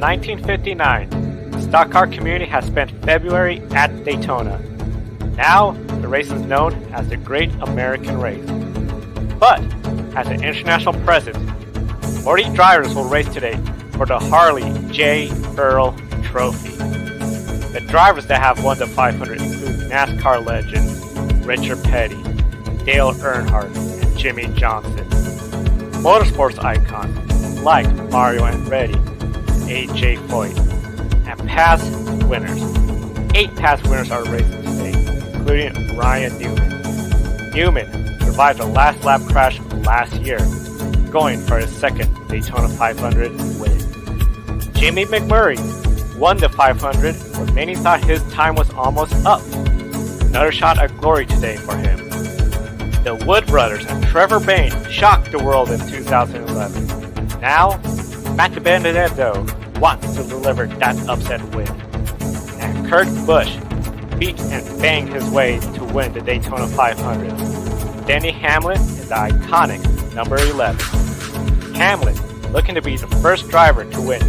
1959, the stock car community has spent February at Daytona. Now, the race is known as the Great American Race. But, as an international presence, 40 drivers will race today for the Harley J. Earl Trophy. The drivers that have won the 500 include NASCAR legends Richard Petty, Dale Earnhardt, and Jimmy Johnson. Motorsports icons like Mario Andretti, A.J. Foyt, and past winners. 8 past winners are racing today, including Ryan Newman. Newman survived a last lap crash last year, going for his second Daytona 500 win. Jimmy McMurray won the 500 when many thought his time was almost up. Another shot at glory today for him. The Wood brothers and Trevor Bayne shocked the world in 2011. Now, Matt Benedetto wants to deliver that upset win. And Kurt Busch beat and banged his way to win the Daytona 500. Denny Hamlin is the iconic number 11. Hamlin looking to be the first driver to win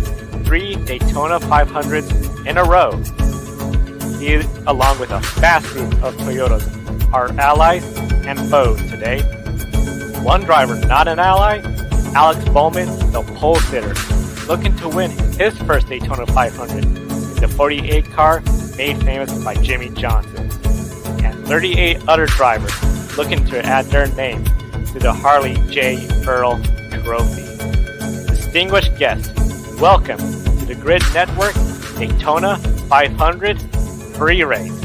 3 Daytona 500s in a row. He, along with a vast group of Toyotas, are allies and foes today. One driver not an ally, Alex Bowman, the pole sitter, looking to win his first Daytona 500 in the 48 car made famous by Jimmy Johnson. And 38 other drivers looking to add their name to the Harley J. Earl Trophy. Distinguished guests, welcome to the Grid Network Daytona 500 Pre-Race.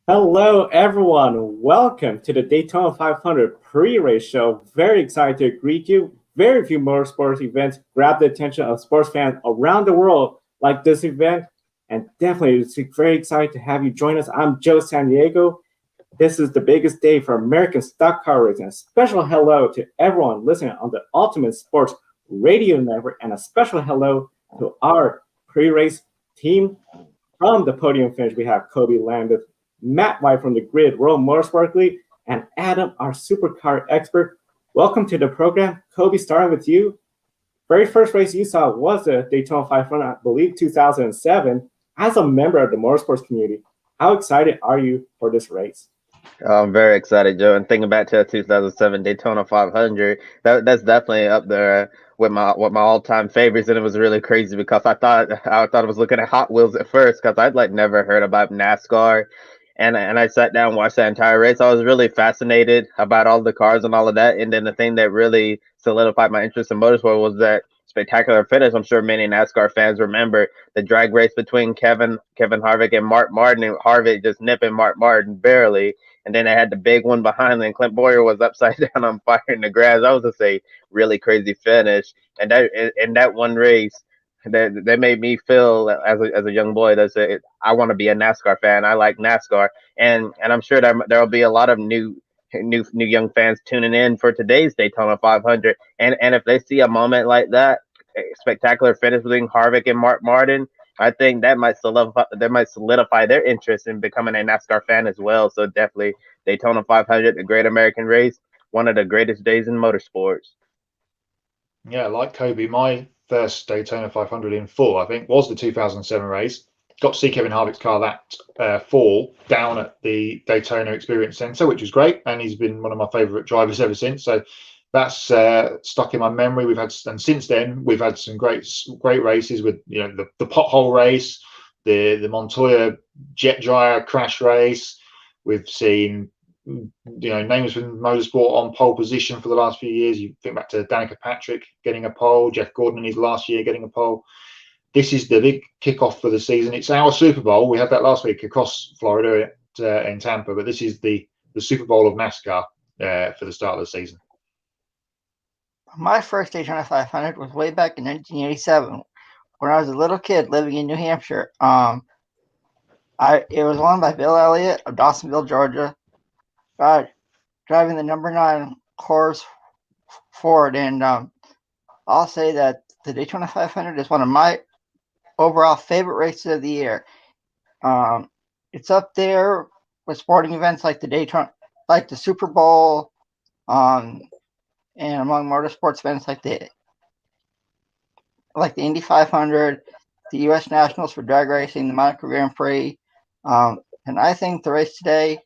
Hello everyone, welcome to the Daytona 500 Pre-Race Show. Very excited to greet you. Very few motorsports events grab the attention of sports fans around the world like this event, and definitely it's very excited to have you join us. I'm Joe San Diego. This is the biggest day for American stock car racing. A special hello to everyone listening on the Ultimate Sports Radio Network, and a special hello to our pre-race team. From the podium finish, we have Kobe Lambeth, Matt White from the Grid World Motorsport League, and Adam, our supercar expert. Welcome to the program. Kobe, starting with you. Very first race you saw was the Daytona 500, I believe 2007. As a member of the motorsports community, how excited are you for this race? I'm very excited, Joe. And thinking back to 2007 Daytona 500, that's definitely up there with my all-time favorites. And it was really crazy because I thought I was looking at Hot Wheels at first because I'd never heard about NASCAR. And I sat down and watched that entire race. I was really fascinated about all the cars and all of that. And then the thing that really solidified my interest in motorsport was that spectacular finish. I'm sure many NASCAR fans remember the drag race between Kevin Harvick and Mark Martin, and Harvick just nipping Mark Martin barely. And then they had the big one behind them, and Clint Boyer was upside down on fire in the grass. That was just a really crazy finish. And that one race, that made me feel as a young boy that said, I want to be a NASCAR fan. I like NASCAR, and I'm sure there will be a lot of new young fans tuning in for today's Daytona 500. And if they see a moment like that, a spectacular finish between Harvick and Mark Martin, I think that might solidify their interest in becoming a NASCAR fan as well. So definitely Daytona 500, the Great American Race, one of the greatest days in motorsports. Yeah, like Kobe, my first Daytona 500 in full, I think, was the 2007 race. Got to see Kevin Harvick's car that fall down at the Daytona Experience Center, which was great, and he's been one of my favorite drivers ever since. So that's stuck in my memory. And since then we've had some great races with the pothole race, the Montoya jet dryer crash race. We've seen names from motorsport on pole position for the last few years. You think back to Danica Patrick getting a pole, Jeff Gordon in his last year getting a pole. This is the big kickoff for the season. It's our Super Bowl. We had that last week across Florida in Tampa, but this is the Super Bowl of NASCAR for the start of the season. My first Daytona 500 was way back in 1987 when I was a little kid living in New Hampshire. It was won by Bill Elliot of Dawsonville, Georgia, driving the number 9 Coors Ford. And I'll say that the Daytona 500 is one of my overall favorite races of the year. It's up there with sporting events like the Super Bowl, And among motorsports events like the Indy 500, the U.S. Nationals for drag racing, the Monaco Grand Prix, and I think the race today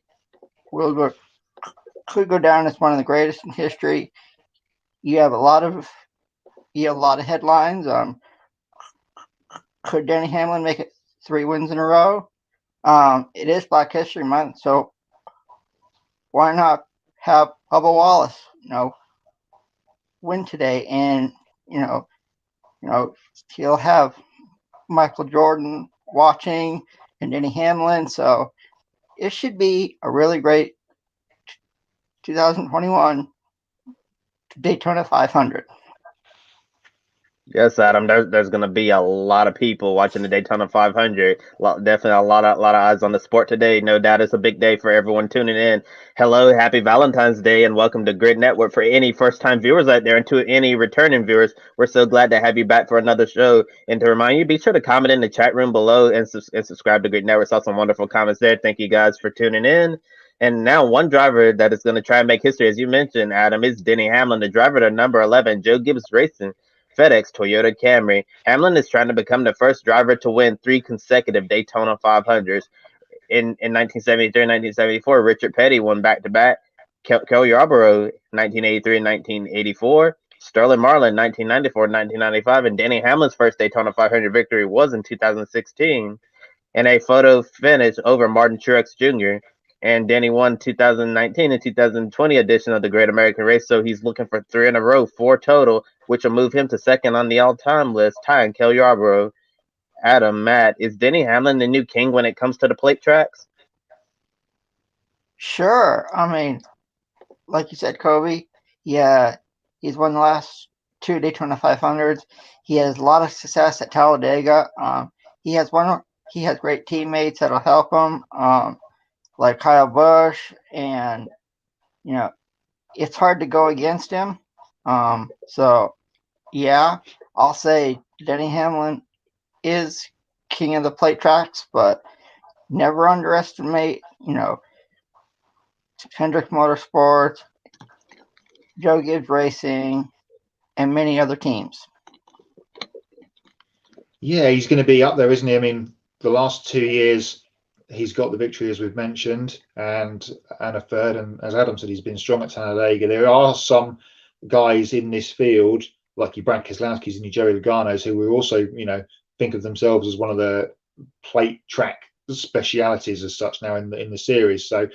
could go down as one of the greatest in history. You have a lot of headlines. Could Denny Hamlin make it 3 wins in a row? It is Black History Month, so why not have Bubba Wallace, win today? And he'll have Michael Jordan watching and Denny Hamlin. So it should be a really great 2021 Daytona 500. Yes, Adam. There's going to be a lot of people watching the Daytona 500. Definitely a lot of eyes on the sport today. No doubt, it's a big day for everyone tuning in. Hello, happy Valentine's Day, and welcome to Grid Network. For any first-time viewers out there, and to any returning viewers, we're so glad to have you back for another show. And to remind you, be sure to comment in the chat room below and subscribe to Grid Network. Saw some wonderful comments there. Thank you guys for tuning in. And now, one driver that is going to try and make history, as you mentioned, Adam, is Denny Hamlin, the driver to number 11, Joe Gibbs Racing. FedEx Toyota Camry. Hamlin is trying to become the first driver to win 3 consecutive Daytona 500s. In 1973 and 1974, Richard Petty won back-to-back. Cale Yarborough, 1983 and 1984. Sterling Marlin, 1994 and 1995. And Denny Hamlin's first Daytona 500 victory was in 2016 in a photo finish over Martin Truex Jr. And Denny won 2019 and 2020 edition of the Great American Race, so he's looking for 3 in a row, 4 total, which will move him to second on the all-time list, tying Cale Yarborough. Adam, Matt, is Denny Hamlin the new king when it comes to the plate tracks? Sure. I mean, like you said, Kobe, yeah, he's won the last 2 Daytona 500s. He has a lot of success at Talladega. He has great teammates that'll help him. Like Kyle Busch, and it's hard to go against him. So yeah, I'll say Denny Hamlin is king of the plate tracks, but never underestimate, Hendrick Motorsports, Joe Gibbs Racing, and many other teams. Yeah, he's going to be up there, isn't he? I mean, the last 2 years, he's got the victory, as we've mentioned, and a third. And as Adam said, he's been strong at Talladega. There are some guys in this field, like your Brad Keselowski's and your Joey Logano's, who will also, think of themselves as one of the plate track specialities as such now in the series. So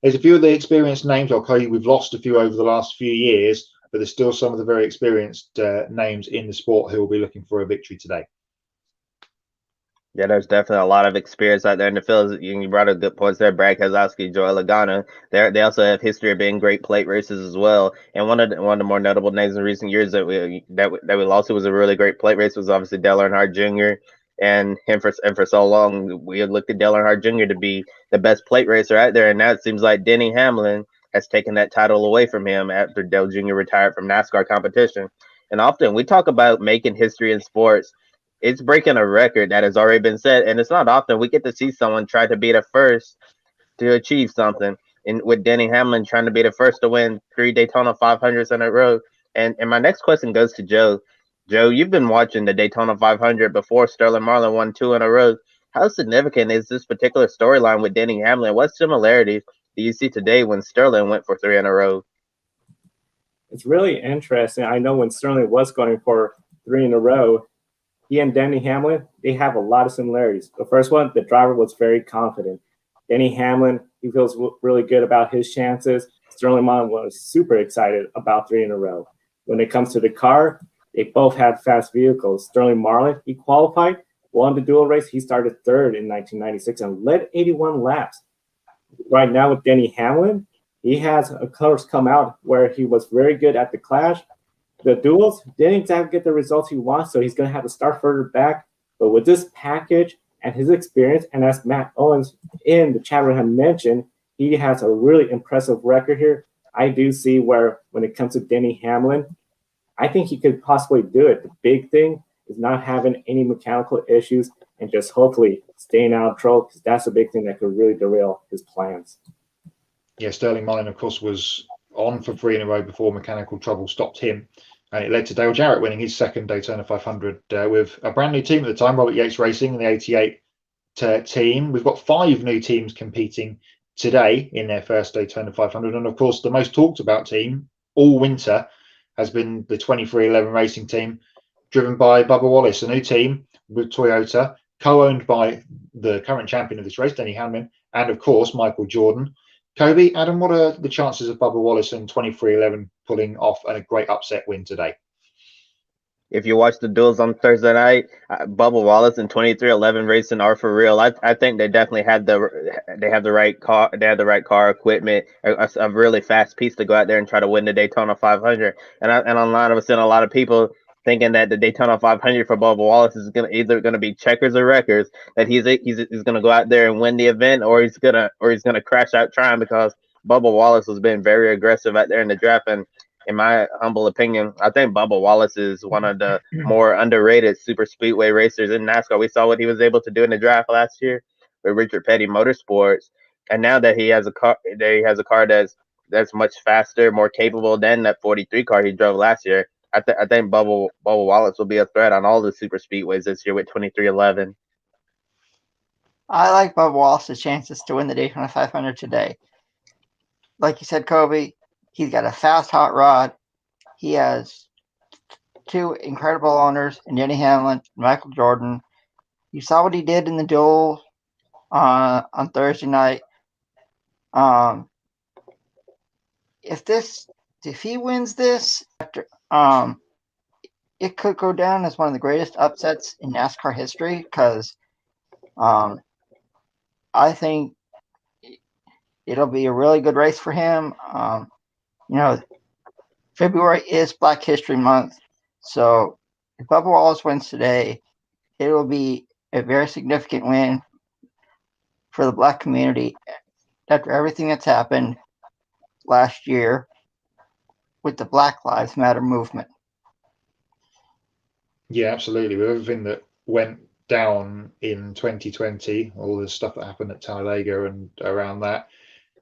there's a few of the experienced names. Okay, we've lost a few over the last few years, but there's still some of the very experienced names in the sport who will be looking for a victory today. Yeah, there's definitely a lot of experience out there in the field. You brought up good points there, Brad Keselowski, Joey Logano. They also have history of being great plate races as well. And one of the more notable names in recent years that we lost, who was a really great plate race, was obviously Dale Earnhardt Jr. And for so long we had looked at Dale Earnhardt Jr. to be the best plate racer out there, and now it seems like Denny Hamlin has taken that title away from him after Dale Jr. retired from NASCAR competition. And often we talk about making history in sports. It's breaking a record that has already been set, and it's not often we get to see someone try to be the first to achieve something. And with Denny Hamlin trying to be the first to win 3 Daytona 500s in a row. And my next question goes to Joe. Joe, you've been watching the Daytona 500 before Sterling Marlin won 2 in a row. How significant is this particular storyline with Denny Hamlin? What similarities do you see today when Sterling went for 3 in a row? It's really interesting. I know when Sterling was going for 3 in a row, he and Denny Hamlin, they have a lot of similarities. The first one, the driver was very confident. Denny Hamlin, he feels really good about his chances. Sterling Marlin was super excited about 3 in a row. When it comes to the car, they both had fast vehicles. Sterling Marlin, he qualified, won the dual race. He started 3rd in 1996 and led 81 laps. Right now with Denny Hamlin, he has a course come out where he was very good at the Clash. The duels didn't exactly get the results he wants, so he's going to have to start further back. But with this package and his experience, and as Matt Owens in the chat room had mentioned, he has a really impressive record here. I do see where when it comes to Denny Hamlin, I think he could possibly do it. The big thing is not having any mechanical issues and just hopefully staying out of trouble, because that's a big thing that could really derail his plans. Yeah, Sterling Marlin, of course, was on for 3 in a row before mechanical trouble stopped him. And it led to Dale Jarrett winning his second Daytona 500 with a brand new team at the time, Robert Yates Racing, the 88 team. We've got 5 new teams competing today in their first Daytona 500. And of course, the most talked about team all winter has been the 2311 Racing team, driven by Bubba Wallace, a new team with Toyota, co-owned by the current champion of this race, Denny Hamlin, and of course, Michael Jordan. Kobe, Adam, what are the chances of Bubba Wallace and 2311 pulling off a great upset win today? If you watch the duels on Thursday night, Bubba Wallace and 2311 Racing are for real. I think they definitely have the right car. They have the right car equipment, a really fast piece to go out there and try to win the Daytona 500. And online, I was seeing a lot of people thinking that the Daytona 500 for Bubba Wallace is either going to be checkers or wreckers. That he's going to go out there and win the event, or he's gonna crash out trying, because Bubba Wallace has been very aggressive out there in the draft. And in my humble opinion, I think Bubba Wallace is one of the more underrated super speedway racers in NASCAR. We saw what he was able to do in the draft last year with Richard Petty Motorsports, and now that he has a car, that's much faster, more capable than that 43 car he drove last year. I think Bubba Wallace will be a threat on all the super speedways this year with 2311. I like Bubba Wallace's chances to win the Daytona 500 today. Like you said, Kobe, he's got a fast, hot rod. He has 2 incredible owners in Denny Hamlin and Michael Jordan. You saw what he did in the duel on Thursday night. If he wins this, it could go down as one of the greatest upsets in NASCAR history, because I think it'll be a really good race for him. February is Black History Month, so if Bubba Wallace wins today, it will be a very significant win for the Black community after everything that's happened last year with the Black Lives Matter movement. Yeah, absolutely. With everything that went down in 2020, all the stuff that happened at Talladega and around that,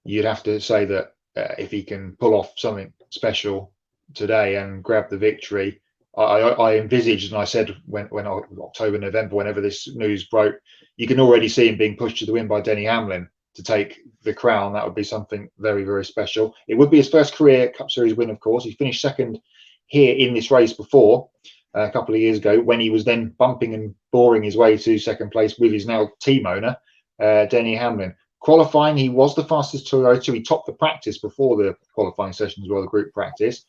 you'd have to say that if he can pull off something special today and grab the victory, I envisaged, and I said when October, November, whenever this news broke, you can already see him being pushed to the win by Denny Hamlin to take the crown. That would be something very, very special. It would be his first career Cup Series win, of course. He finished second here in this race before a couple of years ago, when he was then bumping and boring his way to second place with his now team owner, Denny Hamlin. Qualifying, he was the fastest Toyota. He topped the practice before the qualifying session as well, the group practice.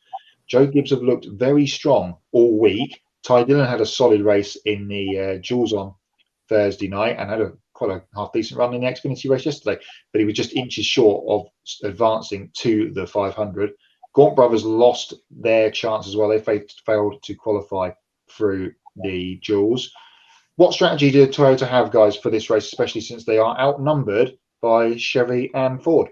Joe Gibbs have looked very strong all week. Ty Dillon had a solid race in the Jules on Thursday night and had quite a half decent run in the Xfinity race yesterday, but he was just inches short of advancing to the 500. Gaunt Brothers lost their chance as well. They failed to qualify through the Jules. What strategy did Toyota have, guys, for this race, especially since they are outnumbered by Chevy and Ford?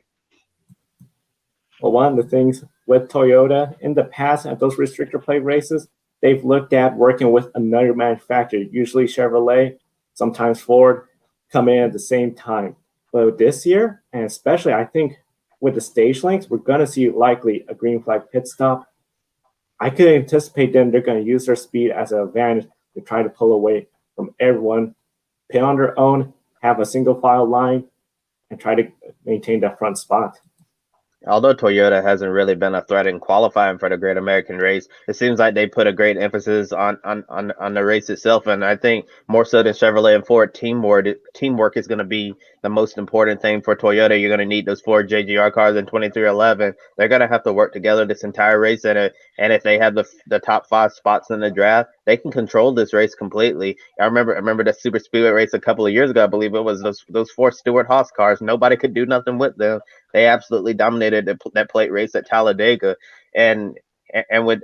Well, one of the things with Toyota in the past at those restrictor plate races, they've looked at working with another manufacturer, usually Chevrolet, sometimes Ford, come in at the same time. But this year, and especially I think with the stage lengths, we're going to see likely a green flag pit stop. I could anticipate them, they're going to use their speed as an advantage to try to pull away from everyone, pit on their own, have a single file line, and try to maintain that front spot. Although Toyota hasn't really been a threat in qualifying for the Great American Race, it seems like they put a great emphasis on the race itself. And I think more so than Chevrolet and Ford, teamwork is going to be the most important thing for Toyota. You're going to need those 4 JGR cars in 2311. They're going to have to work together this entire race. And if they have the top 5 spots in the draft, they can control this race completely. I remember the Super Speedway race a couple of years ago. I believe it was those 4 Stewart-Haas cars. Nobody could do nothing with them. They absolutely dominated that plate race at Talladega, and with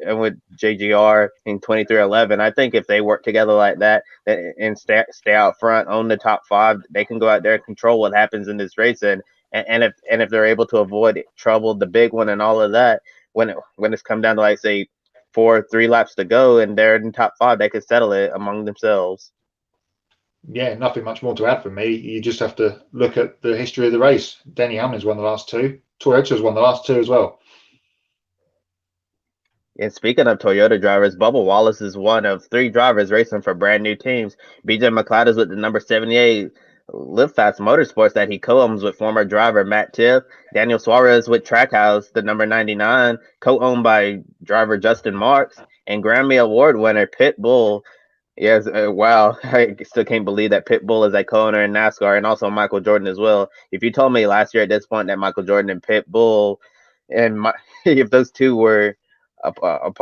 JGR in 2311, I think if they work together like that and stay out front, own the top 5, they can go out there and control what happens in this race. And if they're able to avoid trouble, the big one, and all of that, when it's come down to, like, say 3 laps to go and they're in the top 5, they could settle it among themselves. Yeah, nothing much more to add from me. You just have to look at the history of the race. Denny Hamlin's won the last 2. Toyota's won the last 2 as well. And speaking of Toyota drivers, Bubba Wallace is one of 3 drivers racing for brand new teams. BJ McLeod is with the number 78 Live Fast Motorsports that he co-owns with former driver Matt Tiff. Daniel Suarez with Trackhouse, the number 99, co-owned by driver Justin Marks. And Grammy Award winner Pitbull. Yes, wow. I still can't believe that Pitbull is a co-owner in NASCAR, and also Michael Jordan as well. If you told me last year at this point that Michael Jordan and Pitbull and if those two were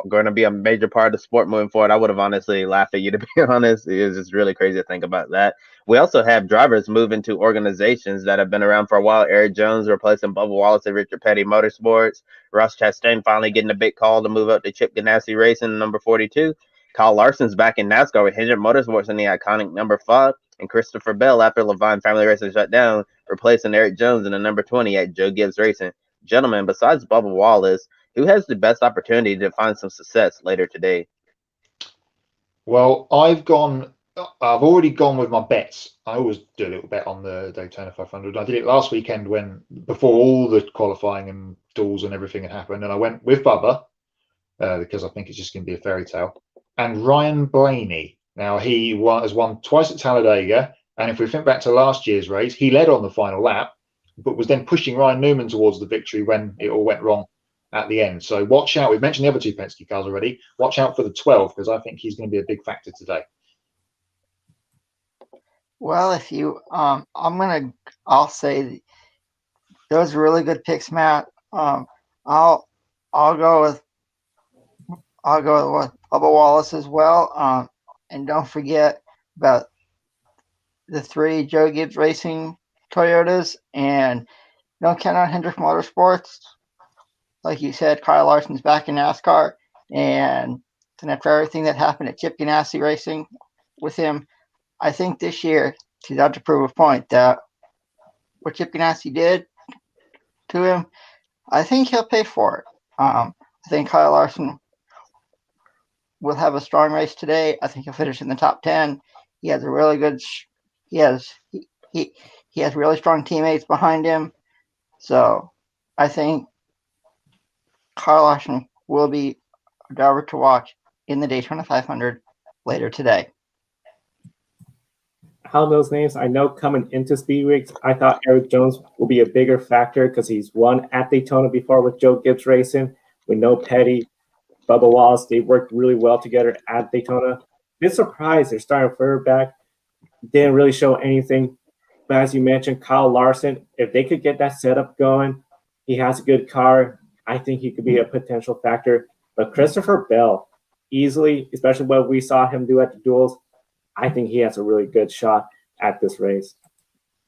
going to be a major part of the sport moving forward, I would have honestly laughed at you, to be honest. It's just really crazy to think about that. We also have drivers moving to organizations that have been around for a while. Eric Jones replacing Bubba Wallace at Richard Petty Motorsports. Ross Chastain finally getting a big call to move up to Chip Ganassi Racing, number 42. Kyle Larson's back in NASCAR with Hendrick Motorsports in the iconic number 5. And Christopher Bell, after Levine Family Racing shut down, replacing Eric Jones in the number 20 at Joe Gibbs Racing. Gentlemen, besides Bubba Wallace, who has the best opportunity to find some success later today? Well, I've already gone with my bets. I always do a little bet on the Daytona 500. I did it last weekend before all the qualifying and duels and everything had happened, and I went with Bubba because I think it's just going to be a fairy tale. And Ryan Blaney. Now, he has won twice at Talladega, and if we think back to last year's race, he led on the final lap, but was then pushing Ryan Newman towards the victory when it all went wrong at the end. So watch out. We've mentioned the other 2 Penske cars already. Watch out for the 12, because I think he's going to be a big factor today. Well, if you, I'll say those are really good picks, Matt. I'll go with Bubba Wallace as well. And don't forget about the 3 Joe Gibbs Racing Toyotas, and don't count on Hendrick Motorsports. Like you said, Kyle Larson's back in NASCAR, and after everything that happened at Chip Ganassi Racing with him, I think this year he's out to prove a point that what Chip Ganassi did to him, I think he'll pay for it. I think Kyle Larson will have a strong race today. I think he'll finish in the top 10. He has a really good. He has really strong teammates behind him, so I think Kyle Larson will be a driver to watch in the Daytona 500 later today. How those names, I know coming into Speed Weeks, I thought Eric Jones will be a bigger factor because he's won at Daytona before with Joe Gibbs Racing. We know Petty, Bubba Wallace, they worked really well together at Daytona. Bit surprised they're starting further back. Didn't really show anything. But as you mentioned, Kyle Larson, if they could get that setup going, he has a good car. I think he could be a potential factor. But Christopher Bell, easily, especially what we saw him do at the duels, I think he has a really good shot at this race.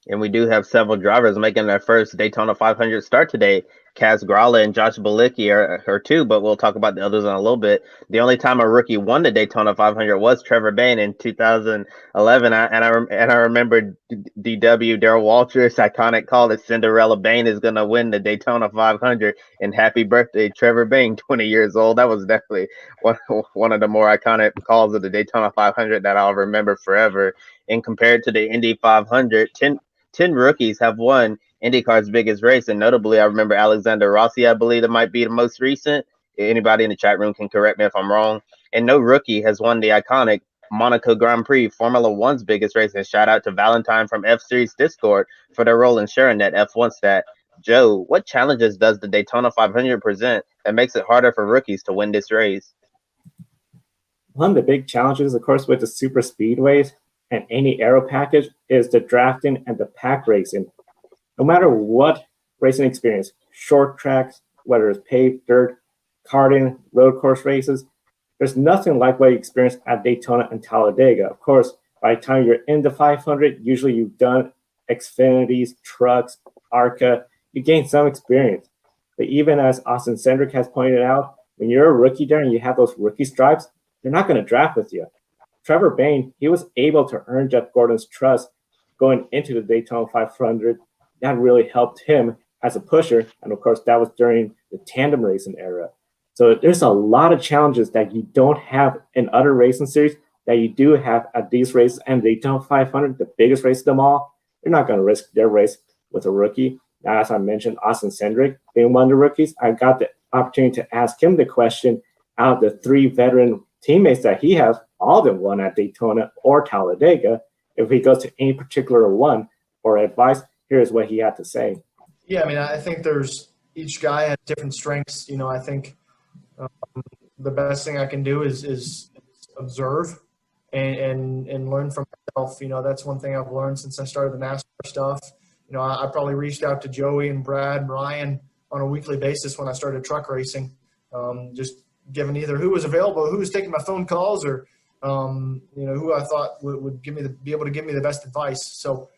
And we do have several drivers making their first Daytona 500 start today. Kaz Grala and Josh Bilicki are 2, but we'll talk about the others in a little bit. The only time a rookie won the Daytona 500 was Trevor Bayne in 2011. I remember DW Darrell Waltrip's iconic call that Cinderella Bayne is going to win the Daytona 500. And happy birthday, Trevor Bayne, 20 years old. That was definitely one of the more iconic calls of the Daytona 500 that I'll remember forever. And compared to the Indy 500, 10 rookies have won IndyCar's biggest race, and notably, I remember Alexander Rossi, I believe that might be the most recent. Anybody in the chat room can correct me if I'm wrong. And no rookie has won the iconic Monaco Grand Prix, Formula One's biggest race. And shout out to Valentine from F-Series Discord for their role in sharing that F1 stat. Joe, what challenges does the Daytona 500 present that makes it harder for rookies to win this race? One of the big challenges, of course, with the super speedways and any aero package is the drafting and the pack racing. No matter what racing experience, short tracks, whether it's paved, dirt, karting, road course races, there's nothing like what you experienced at Daytona and Talladega. Of course, by the time you're in the 500, usually you've done Xfinities, trucks, ARCA, you gain some experience. But even as Austin Cindric has pointed out, when you're a rookie there and you have those rookie stripes, they're not going to draft with you. Trevor Bayne, he was able to earn Jeff Gordon's trust going into the Daytona 500. That really helped him as a pusher. And of course, that was during the tandem racing era. So there's a lot of challenges that you don't have in other racing series that you do have at these races. And Daytona 500, the biggest race of them all, they're not going to risk their race with a rookie. Now, as I mentioned, Austin Cindric being one of the rookies, I got the opportunity to ask him the question, out of the 3 veteran teammates that he has, all of them won at Daytona or Talladega. If he goes to any particular one for advice, here's what he had to say. Yeah, I mean, I think each guy has different strengths. You know, I think the best thing I can do is observe and learn from myself. You know, that's one thing I've learned since I started the NASCAR stuff. You know, I probably reached out to Joey and Brad and Ryan on a weekly basis when I started truck racing, just given either who was available, who was taking my phone calls, or you know, who I thought would be able to give me the best advice. So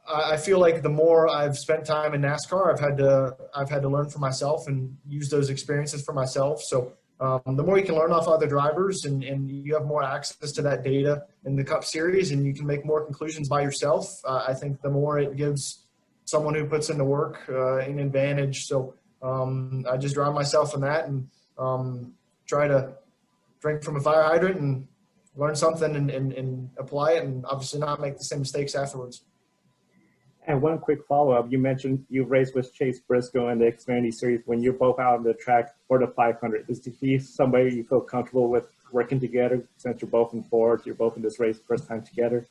I feel like the more I've spent time in NASCAR, I've had to learn for myself and use those experiences for myself. So the more you can learn off other drivers and you have more access to that data in the Cup Series and you can make more conclusions by yourself, I think the more it gives someone who puts in the work an advantage. So I just drown myself in that and try to drink from a fire hydrant and learn something and apply it, and obviously not make the same mistakes afterwards. And one quick follow-up, you mentioned you raced with Chase Briscoe in the Xfinity Series when you're both out on the track for the 500. Is he somebody you feel comfortable with working together since you're both in Ford, you're both in this race first time together?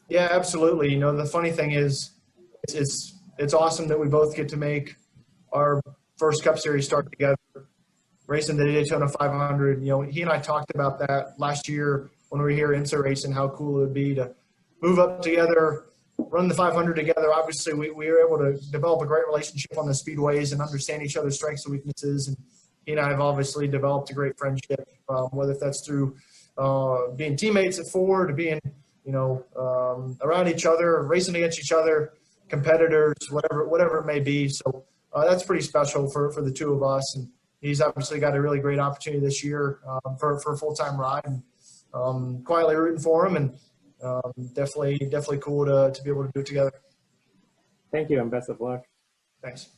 Yeah, absolutely. You know, the funny thing is it's awesome that we both get to make our first Cup Series start together, racing the Daytona 500. You know, he and I talked about that last year when we were here IMSA racing, how cool it would be to move up together, run the 500 together. Obviously, we were able to develop a great relationship on the speedways and understand each other's strengths and weaknesses. And he and I have obviously developed a great friendship, whether that's through being teammates at Ford, to being, you know, around each other, racing against each other, competitors, whatever it may be. So that's pretty special for the two of us. And he's obviously got a really great opportunity this year for a full-time ride. And quietly rooting for him, and definitely cool to be able to do it together. Thank you, and best of luck. Thanks.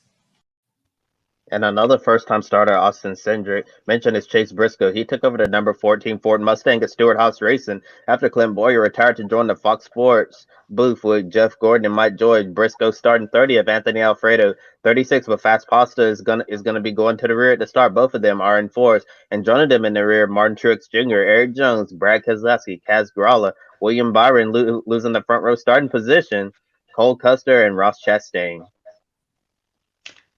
And another first-time starter, Austin Cindric, mentioned is Chase Briscoe. He took over the number 14 Ford Mustang at Stewart-Haas Racing after Clint Boyer retired to join the Fox Sports booth with Jeff Gordon and Mike Joy. Briscoe starting 30th, Anthony Alfredo 36, but Fast Pasta is gonna be going to the rear at the start. Both of them are in fourth, and joining them in the rear, Martin Truex Jr., Eric Jones, Brad Keselowski, Kaz Grala, William Byron losing the front row starting position, Cole Custer, and Ross Chastain.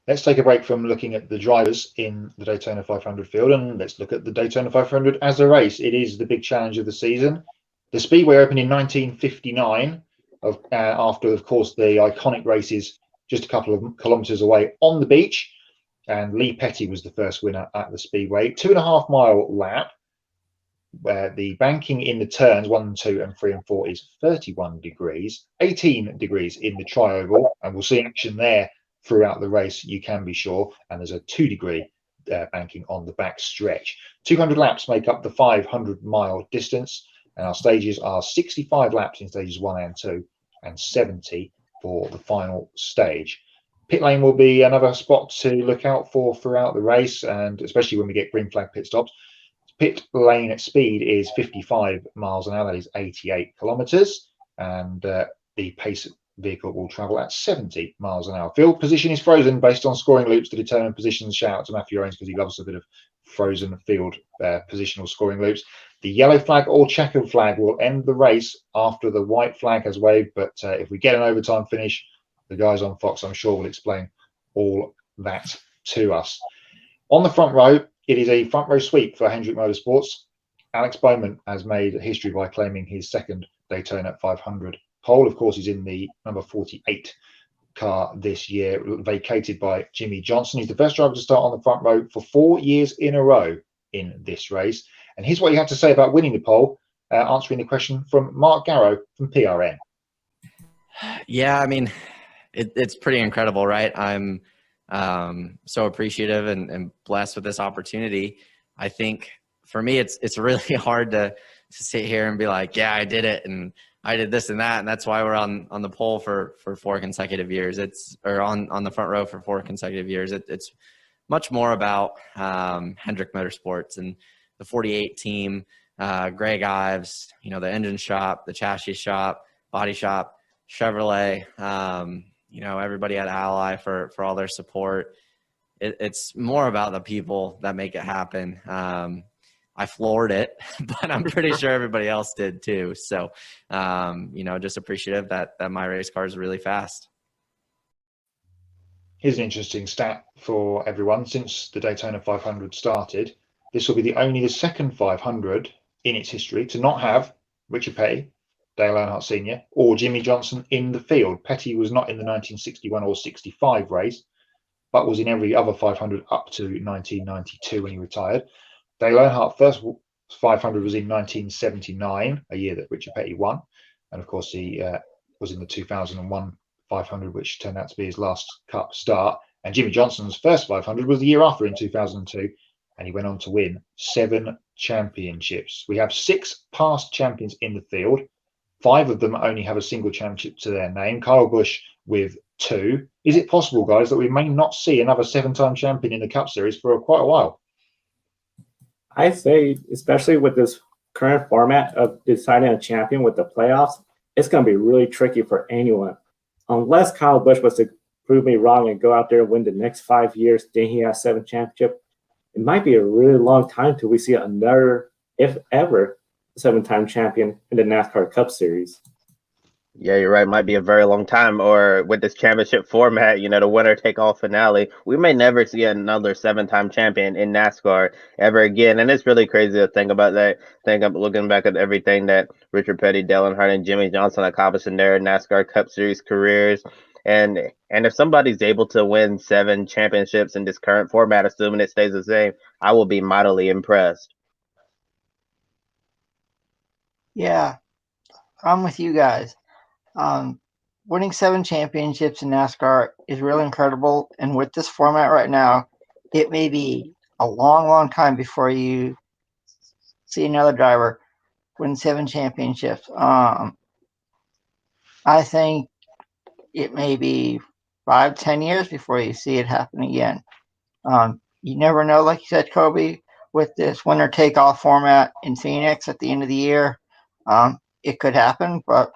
Let's take a break from looking at the drivers in the Daytona 500 field and let's look at the Daytona 500 as a race. It is the big challenge of the season. The Speedway opened in 1959 after, of course, the iconic races just a couple of kilometers away on the beach. And Lee Petty was the first winner at the Speedway. 2.5 mile lap where the banking in the turns 1, 2, and 3 and 4 is 31 degrees, 18 degrees in the tri-oval. And we'll see action there throughout the race, you can be sure, and there's a 2-degree banking on the back stretch. 200 laps make up the 500-mile distance, and our stages are 65 laps in stages 1 and 2, and 70 for the final stage. Pit lane will be another spot to look out for throughout the race, and especially when we get green flag pit stops. Pit lane at speed is 55 miles an hour, that is 88 kilometers, and the pace vehicle will travel at 70 miles an hour. Field position is frozen based on scoring loops to determine positions. Shout out to Matthew Owens because he loves a bit of frozen field positional scoring loops. The yellow flag or checkered flag will end the race after the white flag has waved, but if we get an overtime finish, the guys on Fox, I'm sure, will explain all that to us. On the front row, it is a front row sweep for Hendrick Motorsports. Alex Bowman has made history by claiming his second Daytona 500 pole. Of course, he's in the number 48 car this year, vacated by Jimmy Johnson. He's the first driver to start on the front row for 4 years in a row in this race. And here's what he had to say about winning the pole, answering the question from Mark Garrow from PRN. Yeah, I mean, it's pretty incredible, right? I'm so appreciative and blessed with this opportunity. I think for me, it's really hard to sit here and be like, yeah, I did it, and I did this and that, and that's why we're on the pole for 4 consecutive years. Or on the front row for 4 consecutive years. It's much more about Hendrick Motorsports and the 48 team, Greg Ives, you know, the engine shop, the chassis shop, body shop, Chevrolet, you know, everybody at Ally for all their support. it's more about the people that make it happen. I floored it, but I'm pretty sure everybody else did too. So, just appreciative that my race car is really fast. Here's an interesting stat for everyone. Since the Daytona 500 started, this will be only the second 500 in its history to not have Richard Petty, Dale Earnhardt Sr., or Jimmy Johnson in the field. Petty was not in the 1961 or 65 race, but was in every other 500 up to 1992 when he retired. Dale Earnhardt first 500 was in 1979, a year that Richard Petty won. And of course, he was in the 2001 500, which turned out to be his last Cup start. And Jimmy Johnson's first 500 was the year after in 2002, and he went on to win 7 championships. We have 6 past champions in the field. 5 of them only have a single championship to their name. Kyle Busch with 2. Is it possible, guys, that we may not see another 7-time champion in the Cup Series for quite a while? I say, especially with this current format of deciding a champion with the playoffs, it's going to be really tricky for anyone. Unless Kyle Busch was to prove me wrong and go out there and win the next 5 years, then he has 7 championships. It might be a really long time till we see another, if ever, 7-time champion in the NASCAR Cup Series. Yeah, you're right. Might be a very long time. Or with this championship format, the winner take all finale, we may never see another 7-time champion in NASCAR ever again. And it's really crazy to think about that. I'm looking back at everything that Richard Petty, Dale Earnhardt, and Jimmy Johnson accomplished in their NASCAR Cup Series careers. And if somebody's able to win 7 championships in this current format, assuming it stays the same, I will be mightily impressed. Yeah, I'm with you guys. Winning 7 championships in NASCAR is really incredible. And with this format right now, it may be a long, long time before you see another driver win 7 championships. I think it may be 5-10 years before you see it happen again. You never know, like you said, Kobe, with this winner take all format in Phoenix at the end of the year. It could happen, but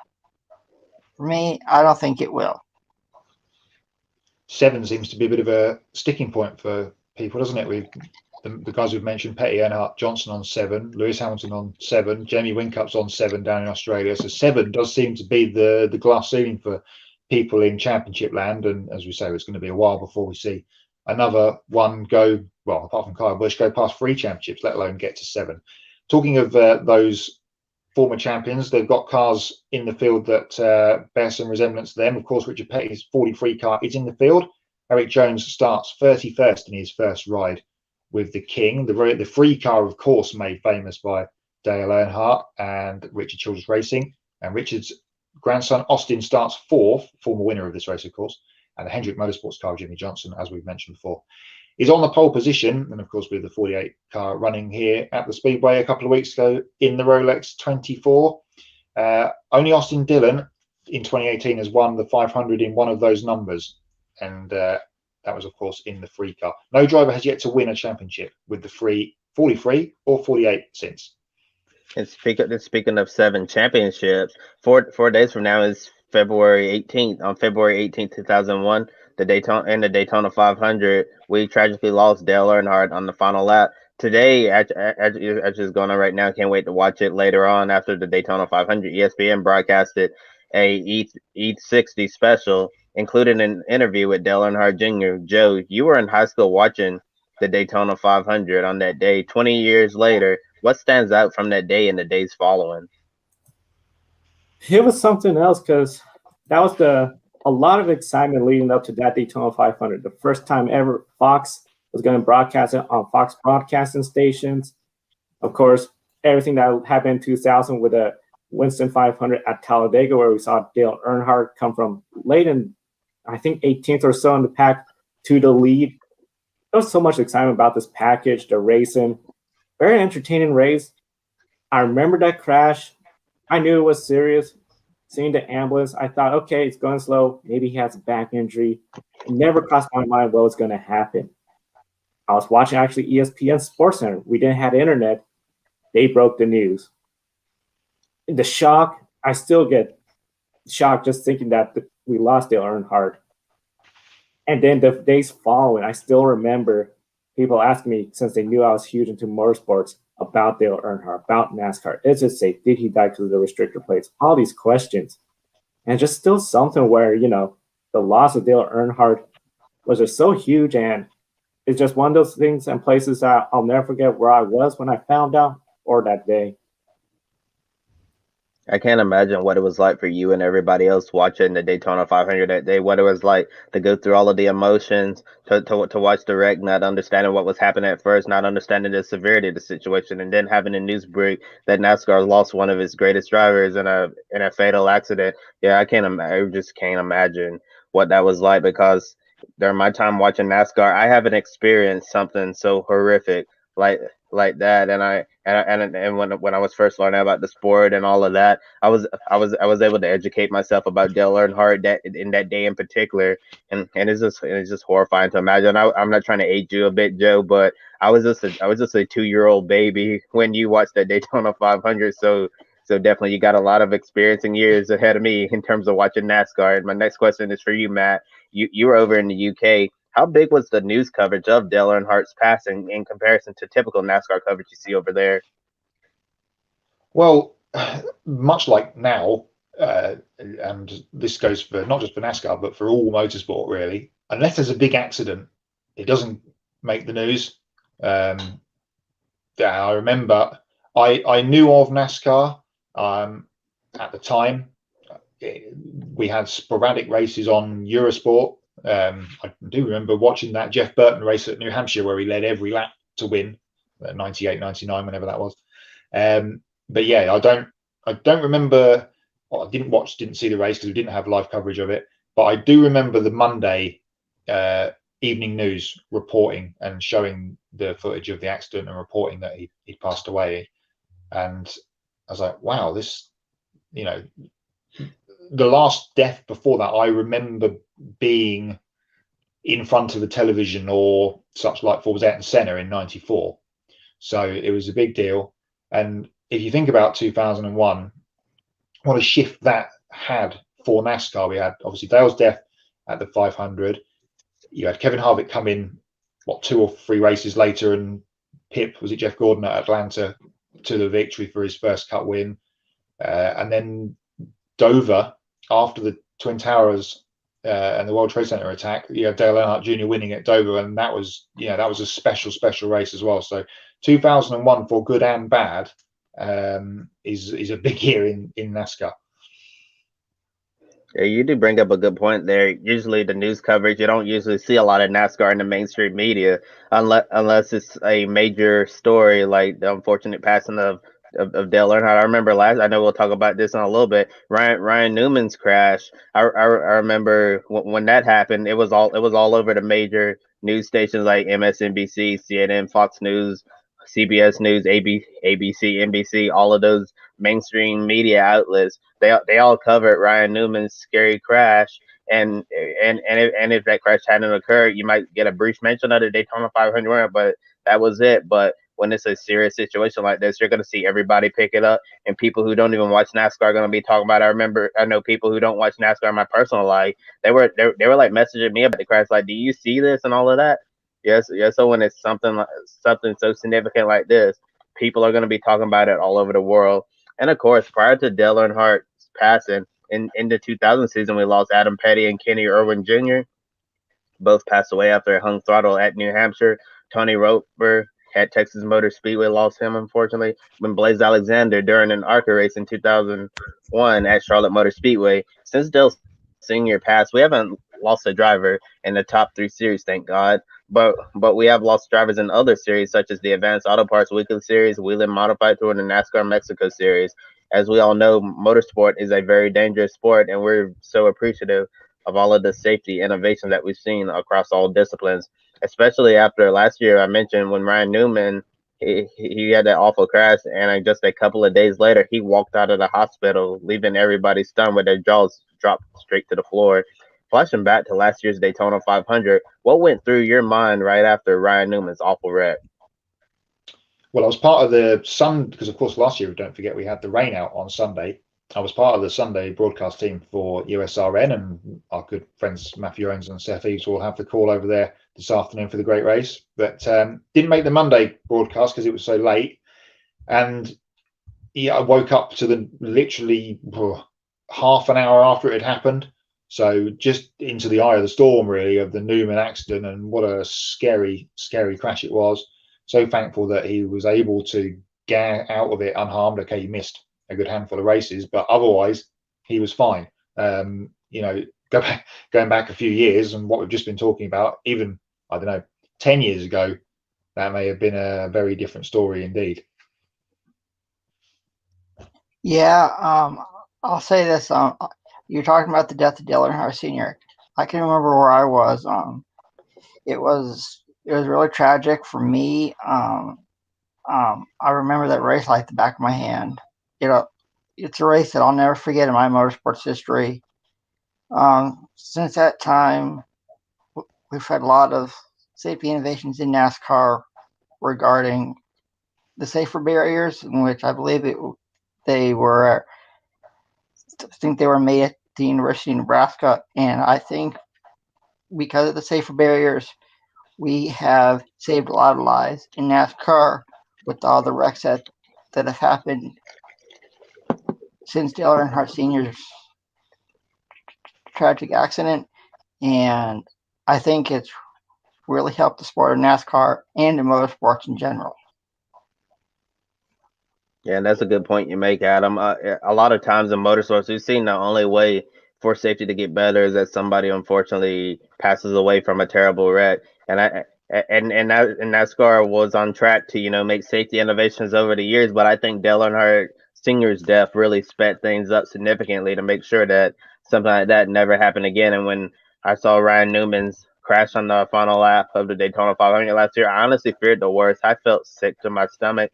for me, I don't think it will. 7 seems to be a bit of a sticking point for people, doesn't it? We've the guys we've mentioned, Petty, Earnhardt, Johnson on 7, Lewis Hamilton on 7, Jamie Winkup's on 7 down in Australia. So 7 does seem to be the glass ceiling for people in championship land. And as we say, it's going to be a while before we see another one go, well, apart from Kyle Busch, go past 3 championships, let alone get to 7. Talking of those former champions, they've got cars in the field that bear some resemblance to them. Of course, Richard Petty's 43 car is in the field. Eric Jones starts 31st in his first ride with the King. The free car, of course, made famous by Dale Earnhardt and Richard Childress Racing. And Richard's grandson, Austin, starts 4th, former winner of this race, of course. And the Hendrick Motorsports car, Jimmy Johnson, as we've mentioned before, is on the pole position. And of course, with the 48 car running here at the Speedway a couple of weeks ago in the Rolex 24. Only Austin Dillon in 2018 has won the 500 in one of those numbers. And that was, of course, in the free car. No driver has yet to win a championship with the 43 or 48 since. And speaking of 7 championships, 4 days from now is February 18th. On February 18th, 2001, the Daytona 500, we tragically lost Dale Earnhardt on the final lap. Today, as is going on right now, can't wait to watch it later on after the Daytona 500. ESPN broadcasted a E60 special, including an interview with Dale Earnhardt Jr. Joe, you were in high school watching the Daytona 500 on that day. 20 years later, what stands out from that day and the days following? It was something else because that was a lot of excitement leading up to that Daytona 500. The first time ever Fox was going to broadcast it on Fox broadcasting stations. Of course, everything that happened in 2000 with the Winston 500 at Talladega, where we saw Dale Earnhardt come from late in, I think, 18th or so in the pack to the lead. There was so much excitement about this package, the racing. Very entertaining race. I remember that crash. I knew it was serious. Seeing the ambulance, I thought, okay, it's going slow. Maybe he has a back injury. It never crossed my mind what was going to happen. I was watching actually ESPN SportsCenter. We didn't have internet. They broke the news. The shock, I still get shocked just thinking that we lost Dale Earnhardt. And then the days following, I still remember people asking me, since they knew I was huge into motorsports, about Dale Earnhardt, about NASCAR. It's just say, did he die because of the restrictor plates? All these questions. And just still something where, the loss of Dale Earnhardt was just so huge. And it's just one of those things and places that I'll never forget where I was when I found out or that day. I can't imagine what it was like for you and everybody else watching the Daytona 500 that day. What it was like to go through all of the emotions, to watch the wreck, not understanding what was happening at first, not understanding the severity of the situation, and then having the news break that NASCAR lost one of its greatest drivers in a fatal accident. Yeah, I just can't imagine what that was like, because during my time watching NASCAR, I haven't experienced something so horrific like that. And when I was first learning about the sport and all of that, I was able to educate myself about Dale Earnhardt that day in particular, and it's just horrifying to imagine. I'm not trying to age you a bit, Joe, but I was just a 2-year-old baby when you watched that Daytona 500. So definitely you got a lot of experience and years ahead of me in terms of watching NASCAR. And my next question is for you, Matt. You were over in the UK. How big was the news coverage of Dale Earnhardt's passing in comparison to typical NASCAR coverage you see over there? Well, much like now, and this goes for not just for NASCAR, but for all motorsport, really, unless there's a big accident, it doesn't make the news. I remember I knew of NASCAR at the time. We had sporadic races on Eurosport. I do remember watching that Jeff Burton race at New Hampshire where he led every lap to win, 98, 99, whenever that was. But yeah, I don't remember. Well, I didn't see the race because we didn't have live coverage of it. But I do remember the Monday evening news reporting and showing the footage of the accident and reporting that he passed away. And I was like, wow, this, the last death before that, I remember being in front of the television or such like for was Ayrton Senna in '94. So it was a big deal. And if you think about 2001, what a shift that had for NASCAR. We had obviously Dale's death at the 500. You had Kevin Harvick come in, 2 or 3 races later, and Jeff Gordon at Atlanta to the victory for his first Cup win. And then Dover, after the Twin Towers and the World Trade Center attack, you had Dale Earnhardt Jr. winning at Dover, and that was a special race as well. So 2001, for good and bad, is a big year in NASCAR. Yeah, you do bring up a good point there. Usually the news coverage, you don't usually see a lot of NASCAR in the mainstream media unless it's a major story like the unfortunate passing of Dale Earnhardt. I remember I know we'll talk about this in a little bit, Ryan Newman's crash. I remember when that happened, it was all over the major news stations like MSNBC, CNN, Fox News, CBS News, ABC, NBC, all of those mainstream media outlets. They all covered Ryan Newman's scary crash, and if that crash hadn't occurred, you might get a brief mention of the Daytona 500, but that was it. But when it's a serious situation like this, you're going to see everybody pick it up, and people who don't even watch NASCAR are going to be talking about it. I know people who don't watch NASCAR in my personal life. They were like messaging me about the crash, like, "Do you see this?" and all of that. Yes. So when it's something so significant like this, people are going to be talking about it all over the world. And of course, prior to Dale Earnhardt's passing in the 2000 season, we lost Adam Petty and Kenny Irwin Jr. Both passed away after a hung throttle at New Hampshire. Tony Roper at Texas Motor Speedway lost him, unfortunately. When Blaze Alexander during an ARCA race in 2001 at Charlotte Motor Speedway. Since Dale's senior passed, we haven't lost a driver in the top 3 series, thank God. But we have lost drivers in other series, such as the Advanced Auto Parts Weekly Series, Whelen Modified Tour, and the NASCAR Mexico Series. As we all know, motorsport is a very dangerous sport, and we're so appreciative of all of the safety innovation that we've seen across all disciplines, especially after last year. I mentioned when Ryan Newman, he had that awful crash, and just a couple of days later, he walked out of the hospital, leaving everybody stunned with their jaws dropped straight to the floor. Flashing back to last year's Daytona 500, what went through your mind right after Ryan Newman's awful wreck? Well, I was part of the sun because, of course, last year, don't forget, we had the rain out on Sunday. I was part of the Sunday broadcast team for USRN, and our good friends Matthew Owens and Seth Eves will have the call over there this afternoon for the Great Race. But didn't make the Monday broadcast because it was so late. And I woke up to the literally half an hour after it had happened. So just into the eye of the storm, really, of the Newman accident, and what a scary, scary crash it was. So thankful that he was able to get out of it unharmed. Okay, he missed a good handful of races, but otherwise he was fine. Going back a few years and what we've just been talking about, even, I don't know, 10 years ago, that may have been a very different story indeed. Yeah, I'll say this. You're talking about the death of Dale Earnhardt Sr. I can remember where I was. It was really tragic for me. I remember that race like the back of my hand. It's a race that I'll never forget in my motorsports history. Since that time, we've had a lot of safety innovations in NASCAR regarding the safer barriers, in which I believe they were made at the University of Nebraska, and I think because of the safer barriers, we have saved a lot of lives in NASCAR with all the wrecks that have happened since Dale Earnhardt Sr.'s tragic accident, and I think it's really helped the sport of NASCAR and in motorsports in general. Yeah, and that's a good point you make, Adam. A lot of times in motorsports, we've seen the only way for safety to get better is that somebody unfortunately passes away from a terrible wreck. And NASCAR was on track to make safety innovations over the years, but I think Dale Earnhardt Sr.'s death really sped things up significantly to make sure that something like that never happened again. And when I saw Ryan Newman's crash on the final lap of the Daytona 500 last year, I honestly feared the worst. I felt sick to my stomach.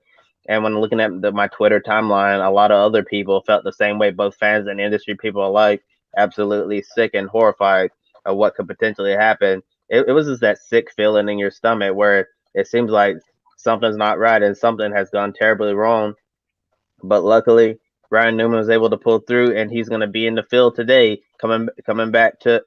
And when looking at my Twitter timeline, a lot of other people felt the same way, both fans and industry people alike, absolutely sick and horrified of what could potentially happen. It was just that sick feeling in your stomach where it seems like something's not right and something has gone terribly wrong. But luckily, Ryan Newman was able to pull through, and he's going to be in the field today, coming back to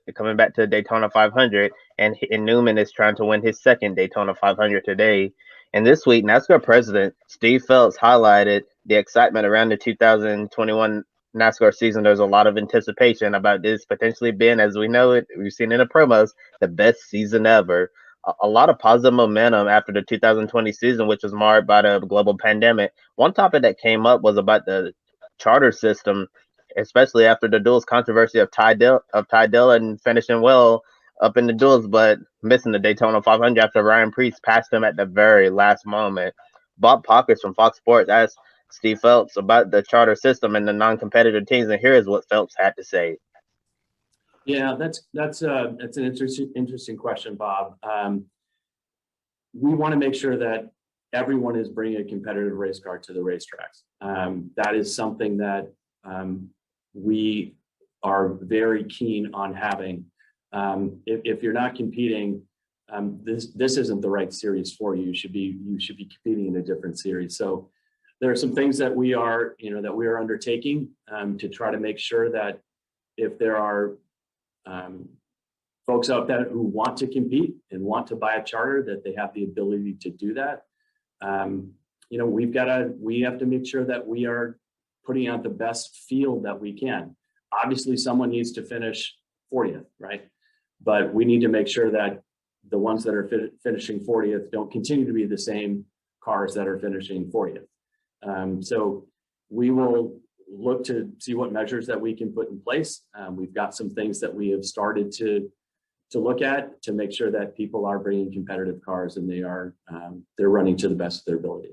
Daytona 500, and Newman is trying to win his second Daytona 500 today. And this week, NASCAR President Steve Phelps highlighted the excitement around the 2021 NASCAR season. There's a lot of anticipation about this potentially being, as we know it, we've seen in the promos, the best season ever. A lot of positive momentum after the 2020 season, which was marred by the global pandemic. One topic that came up was about the charter system, especially after the duels controversy of Ty Dillon finishing well up in the duels, but missing the Daytona 500 after Ryan Preece passed him at the very last moment. Bob Pockers from Fox Sports asked Steve Phelps about the charter system and the non-competitive teams, and here is what Phelps had to say. Yeah, that's an interesting question, Bob. We want to make sure that everyone is bringing a competitive race car to the racetracks. That is something that we are very keen on having. If you're not competing, this isn't the right series for you. You should be competing in a different series. So there are some things that we are undertaking to try to make sure that if there are folks out there who want to compete and want to buy a charter, that they have the ability to do that. We have to make sure that we are putting out the best field that we can. Obviously, someone needs to finish 40th, right? But we need to make sure that the ones that are finishing 40th don't continue to be the same cars that are finishing 40th. So we will look to see what measures that we can put in place. We've got some things that we have started to look at to make sure that people are bringing competitive cars and they're running to the best of their ability.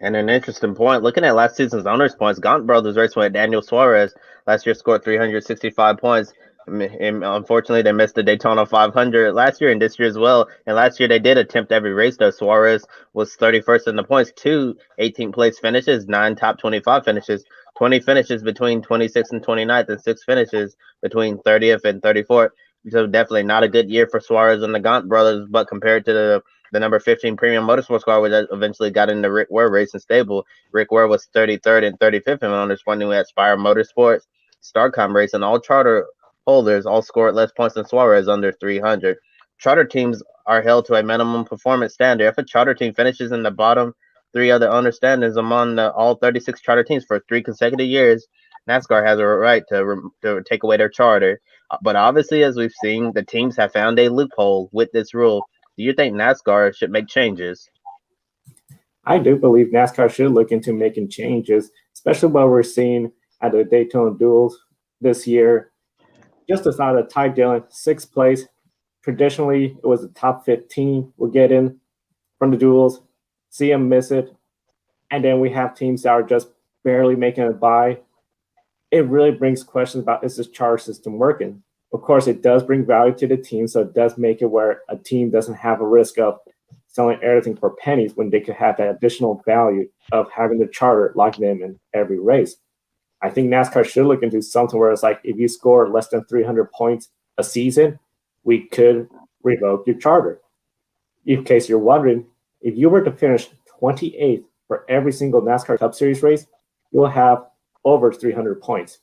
And an interesting point, looking at last season's owners' points, Gaunt Brothers Raceway Daniel Suarez last year scored 365 points. And unfortunately, they missed the Daytona 500 last year and this year as well. And last year, they did attempt every race, though. Suarez was 31st in the points, 2 18th place finishes, 9 top 25 finishes, 20 finishes between 26th and 29th, and 6 finishes between 30th and 34th. So definitely not a good year for Suarez and the Gaunt brothers, but compared to the number 15 premium motorsports car, which eventually got into Rick Ware Racing Stable. Rick Ware was 33rd and 35th, and on this one new Aspire Motorsports, Starcom Racing, all charter holders all scored less points than Suarez, under 300. Charter teams are held to a minimum performance standard. If a charter team finishes in the bottom three of the owner standings among all 36 charter teams for 3 consecutive years, NASCAR has a right to take away their charter. But obviously, as we've seen, the teams have found a loophole with this rule. Do you think NASCAR should make changes? I do believe NASCAR should look into making changes, especially what we're seeing at the Daytona Duels this year. Just as not a Ty Dillon, 6th place. Traditionally, it was the top 15 we'll get in from the duels. See them miss it. And then we have teams that are just barely making it by. It really brings questions about, is this charter system working? Of course, it does bring value to the team, so it does make it where a team doesn't have a risk of selling everything for pennies when they could have that additional value of having the charter locking them in every race. I think NASCAR should look into something where it's like, if you score less than 300 points a season, we could revoke your charter. In case you're wondering, if you were to finish 28th for every single NASCAR Cup Series race, you'll have over 300 points.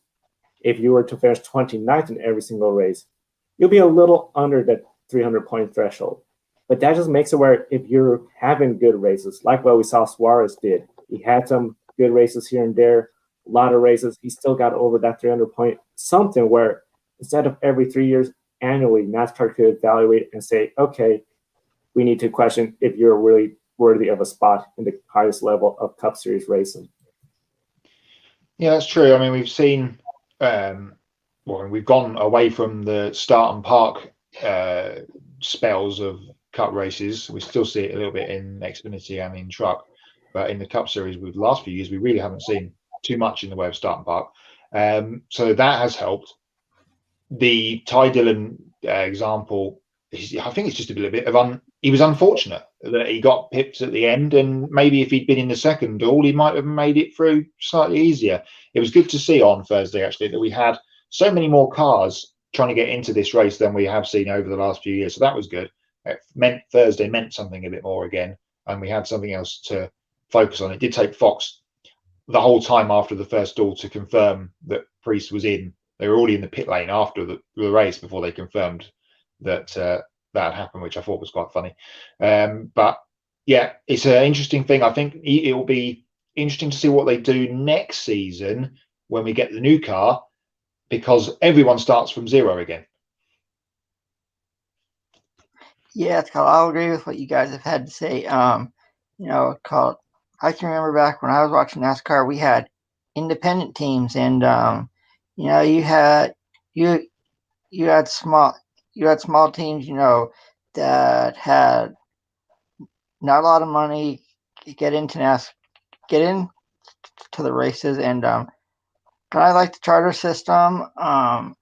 If you were to finish 29th in every single race, you'll be a little under that 300-point threshold. But that just makes it where if you're having good races, like what we saw Suarez did, he had some good races here and there, a lot of races, he still got over that 300-point, something where instead of every 3 years, annually, NASCAR could evaluate and say, okay, we need to question if you're really worthy of a spot in the highest level of Cup Series racing. Yeah, that's true. I mean, we've seen, we've gone away from the start and park spells of Cup races. We still see it a little bit in Xfinity and in Truck, but in the Cup Series, with the last few years, we really haven't seen too much in the way of start and park. So that has helped. The Ty Dillon example, I think it's just a little bit of he was unfortunate that he got pipped at the end, and maybe if he'd been in the second duel, he might have made it through slightly easier. It was good to see on Thursday, actually, that we had so many more cars trying to get into this race than we have seen over the last few years. So that was good. It meant Thursday meant something a bit more again, and we had something else to focus on. It did take Fox the whole time after the first duel to confirm that Priest was in. They were already in the pit lane after the race before they confirmed that that happened, which I thought was quite funny. But yeah, it's an interesting thing. I think it will be interesting to see what they do next season when we get the new car, because everyone starts from zero again. Yeah, I'll agree with what you guys have had to say. I can remember back when I was watching NASCAR, we had independent teams, and you had small teams, that had not a lot of money get into the races, and I like the charter system. I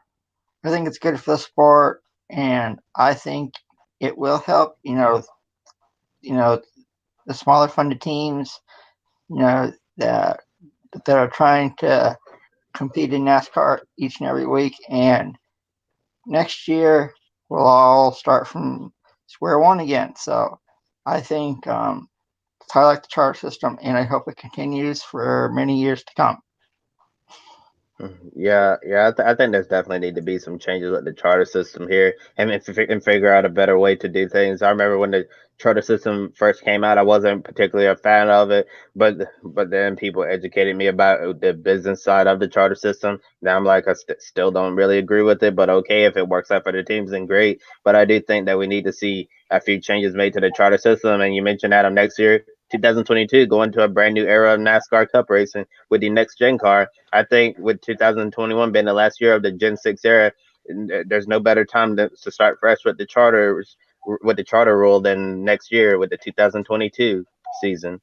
think it's good for the sport, and I think it will help. The smaller funded teams, that are trying to compete in NASCAR each and every week, and next year we'll all start from square one again. So I think I like the charter system, and I hope it continues for many years to come. Yeah. I think there's definitely need to be some changes with the charter system here, and figure out a better way to do things. I remember when the charter system first came out, I wasn't particularly a fan of it, but then people educated me about the business side of the charter system. Now I'm like, I still don't really agree with it, but okay, if it works out for the teams, then great. But I do think that we need to see a few changes made to the charter system. And you mentioned, Adam, next year, 2022, going to a brand new era of NASCAR Cup racing with the next gen car. I think with 2021 being the last year of the Gen 6 era, there's no better time to start fresh with the charter rule than next year with the 2022 season.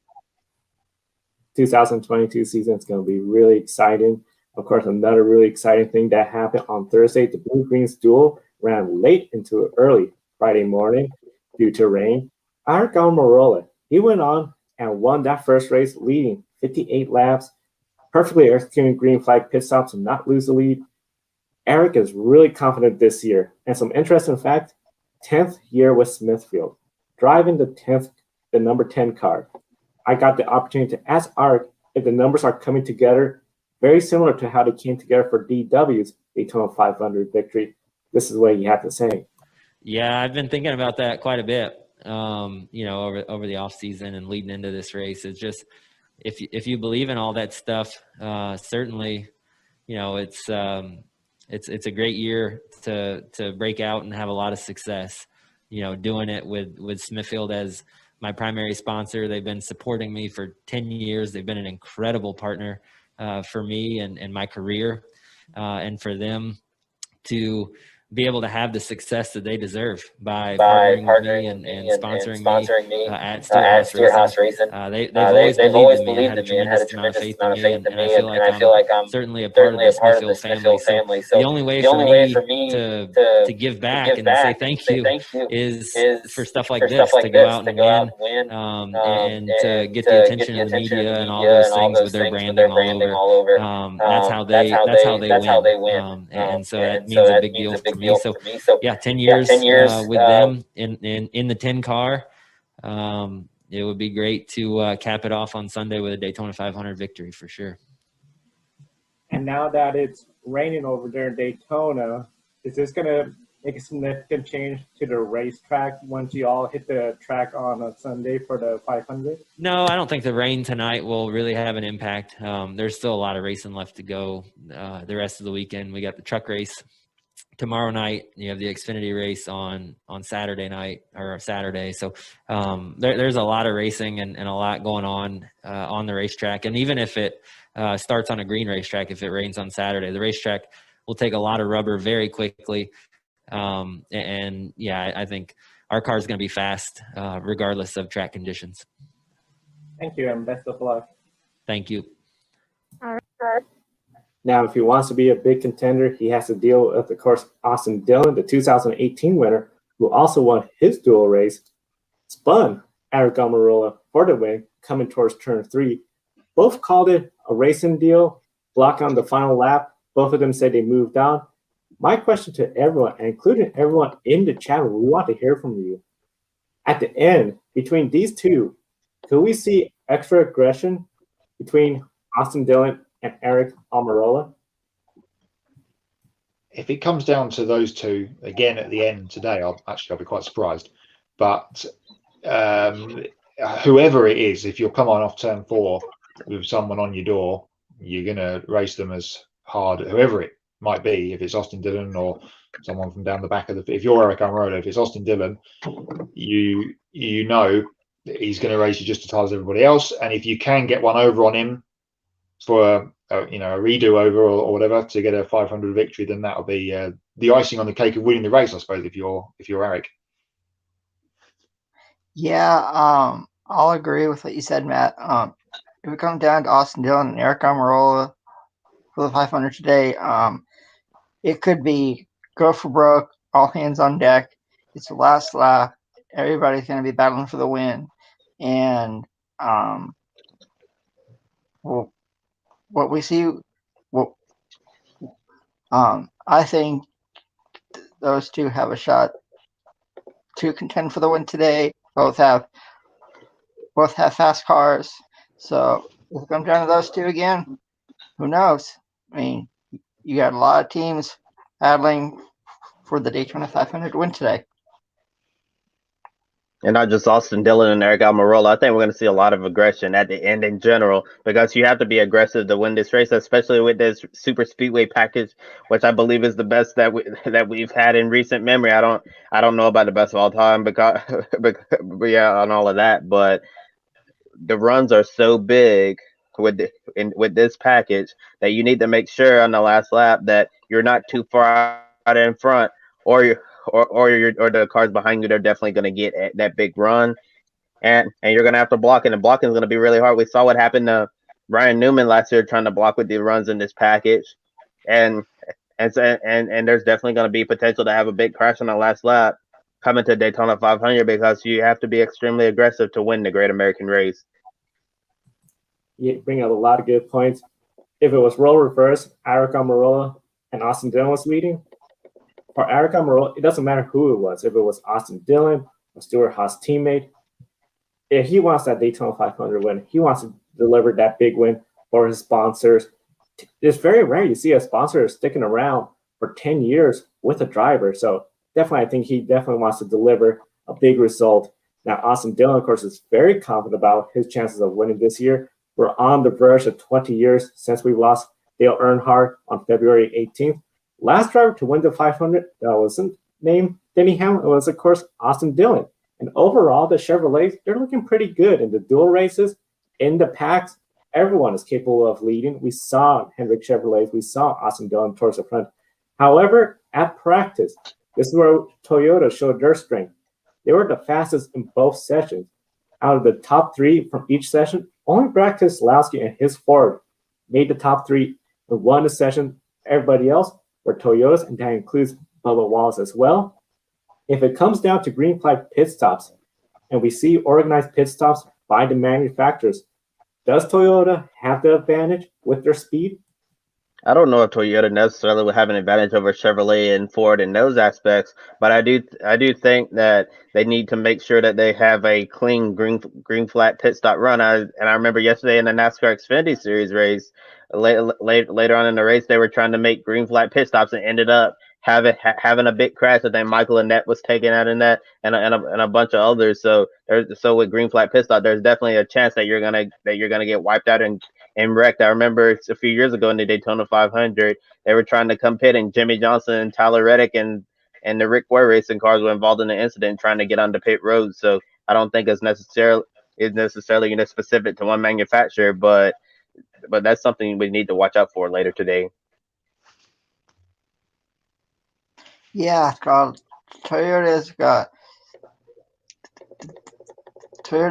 2022 season is going to be really exciting. Of course, another really exciting thing that happened on Thursday, the Blue Greens duel ran late into early Friday morning due to rain. Eric Almirola, he went on and won that first race, leading 58 laps, perfectly executing green flag pit stops to not lose the lead. Eric is really confident this year. And some interesting fact, 10th year with Smithfield, driving the number 10 car. I got the opportunity to ask Art if the numbers are coming together very similar to how they came together for DW's Daytona 500 victory. This is what he had to say. Yeah, I've been thinking about that quite a bit, over the off season and leading into this race. It's just, if you believe in all that stuff, certainly, it's a great year to break out and have a lot of success. Doing it with Smithfield as my primary sponsor. They've been supporting me for 10 years. They've been an incredible partner for me and my career, and for them to be able to have the success that they deserve by partnering with me and sponsoring me at Steelhouse Racing. They've always believed in me and had a tremendous amount of faith in me, and I feel like I'm certainly a part of the Smithfield family. So the only way for me to give back and say thank you is for stuff like this, to go out and win, and to get the attention of the media and all those things with their branding all over. That's how they win. And so that means a big deal for me. So yeah, 10 years with them in the 10 car. It would be great to cap it off on Sunday with a Daytona 500 victory for sure. And now that it's raining over there in Daytona, is this going to make a significant change to the racetrack once you all hit the track on a Sunday for the 500? No, I don't think the rain tonight will really have an impact. There's still a lot of racing left to go the rest of the weekend. We got the truck race tomorrow night. You have the Xfinity race on Saturday night or Saturday. So there's a lot of racing and a lot going on the racetrack. And even if it starts on a green racetrack, if it rains on Saturday, the racetrack will take a lot of rubber very quickly. And yeah, I think our car is going to be fast regardless of track conditions. Thank you, and best of luck. Thank you. All right. Now, if he wants to be a big contender, he has to deal with, of course, Austin Dillon, the 2018 winner, who also won his dual race, spun Eric Almirola for the win, coming towards turn 3. Both called it a racing deal, block on the final lap. Both of them said they moved on. My question to everyone, and including everyone in the chat room, we want to hear from you. At the end, between these two, could we see extra aggression between Austin Dillon and Eric Almirola? If it comes down to those two again at the end today, I'll be quite surprised. But whoever it is, if you're coming off turn 4 with someone on your door, you're going to race them as hard, whoever it might be. If it's Austin Dillon or someone from down the back of the, if you're Eric Almirola, if it's Austin Dillon, you know he's going to race you just as hard as everybody else. And if you can get one over on him for a redo over or whatever to get a 500 victory, then that'll be the icing on the cake of winning the race, I suppose. If you're Eric. Yeah, I'll agree with what you said, Matt. If it comes down to Austin Dillon and Eric Almirola for the 500 today, it could be go for broke, all hands on deck. It's the last lap. Everybody's going to be battling for the win, and what we see, I think those two have a shot to contend for the win today. Both have fast cars, so if it comes down to those two again, who knows? I mean, you got a lot of teams battling for the Daytona 500 win today. And not just Austin Dillon and Eric Almirola. I think we're going to see a lot of aggression at the end in general, because you have to be aggressive to win this race, especially with this super speedway package, which I believe is the best that we've had in recent memory. I don't know about the best of all time, because yeah, on all of that, but the runs are so big with this package that you need to make sure on the last lap that you're not too far out in front, or the cars behind you, they're definitely going to get that big run, and you're going to have to block it, and blocking is going to be really hard. We saw what happened to Ryan Newman last year trying to block with the runs in this package, and there's definitely going to be potential to have a big crash on the last lap coming to Daytona 500, because you have to be extremely aggressive to win the Great American Race. You bring up a lot of good points. If it was role reverse, Eric Almirola and Austin Dillon was leading, for Eric Almirola, it doesn't matter who it was. If it was Austin Dillon a Stewart-Haas teammate. If he wants that Daytona 500 win, he wants to deliver that big win for his sponsors. It's very rare you see a sponsor sticking around for 10 years with a driver. So definitely, I think he definitely wants to deliver a big result. Now, Austin Dillon, of course, is very confident about his chances of winning this year. We're on the verge of 20 years since we lost Dale Earnhardt on February 18th. Last driver to win the 500 that wasn't named Denny Hamlin was, of course, Austin Dillon. And overall, the Chevrolets, they're looking pretty good in the dual races, in the packs. Everyone is capable of leading. We saw Hendrick Chevrolet. We saw Austin Dillon towards the front. However, at practice, this is where Toyota showed their strength. They were the fastest in both sessions. Out of the top three from each session, only Brad Keselowski and his Ford made the top three and won the session. Everybody else were Toyotas, and that includes Bubba Wallace as well. If it comes down to green flag pit stops, and we see organized pit stops by the manufacturers, does Toyota have the advantage with their speed? I don't know if Toyota necessarily would have an advantage over Chevrolet and Ford in those aspects, but I do think that they need to make sure that they have a clean green flag pit stop run. I remember yesterday in the NASCAR Xfinity Series race, later on in the race, they were trying to make green flag pit stops and ended up having a big crash. I think Michael Annett was taken out in that, and a bunch of others. So with green flag pit stop, there's definitely a chance that you're gonna get wiped out and wrecked. I remember a few years ago in the Daytona 500, they were trying to come pit, and Jimmy Johnson and Tyler Reddick and the Rick Ware racing cars were involved in the incident trying to get onto pit road. So I don't think it's necessarily specific to one manufacturer, but that's something we need to watch out for later today. Yeah, Toyota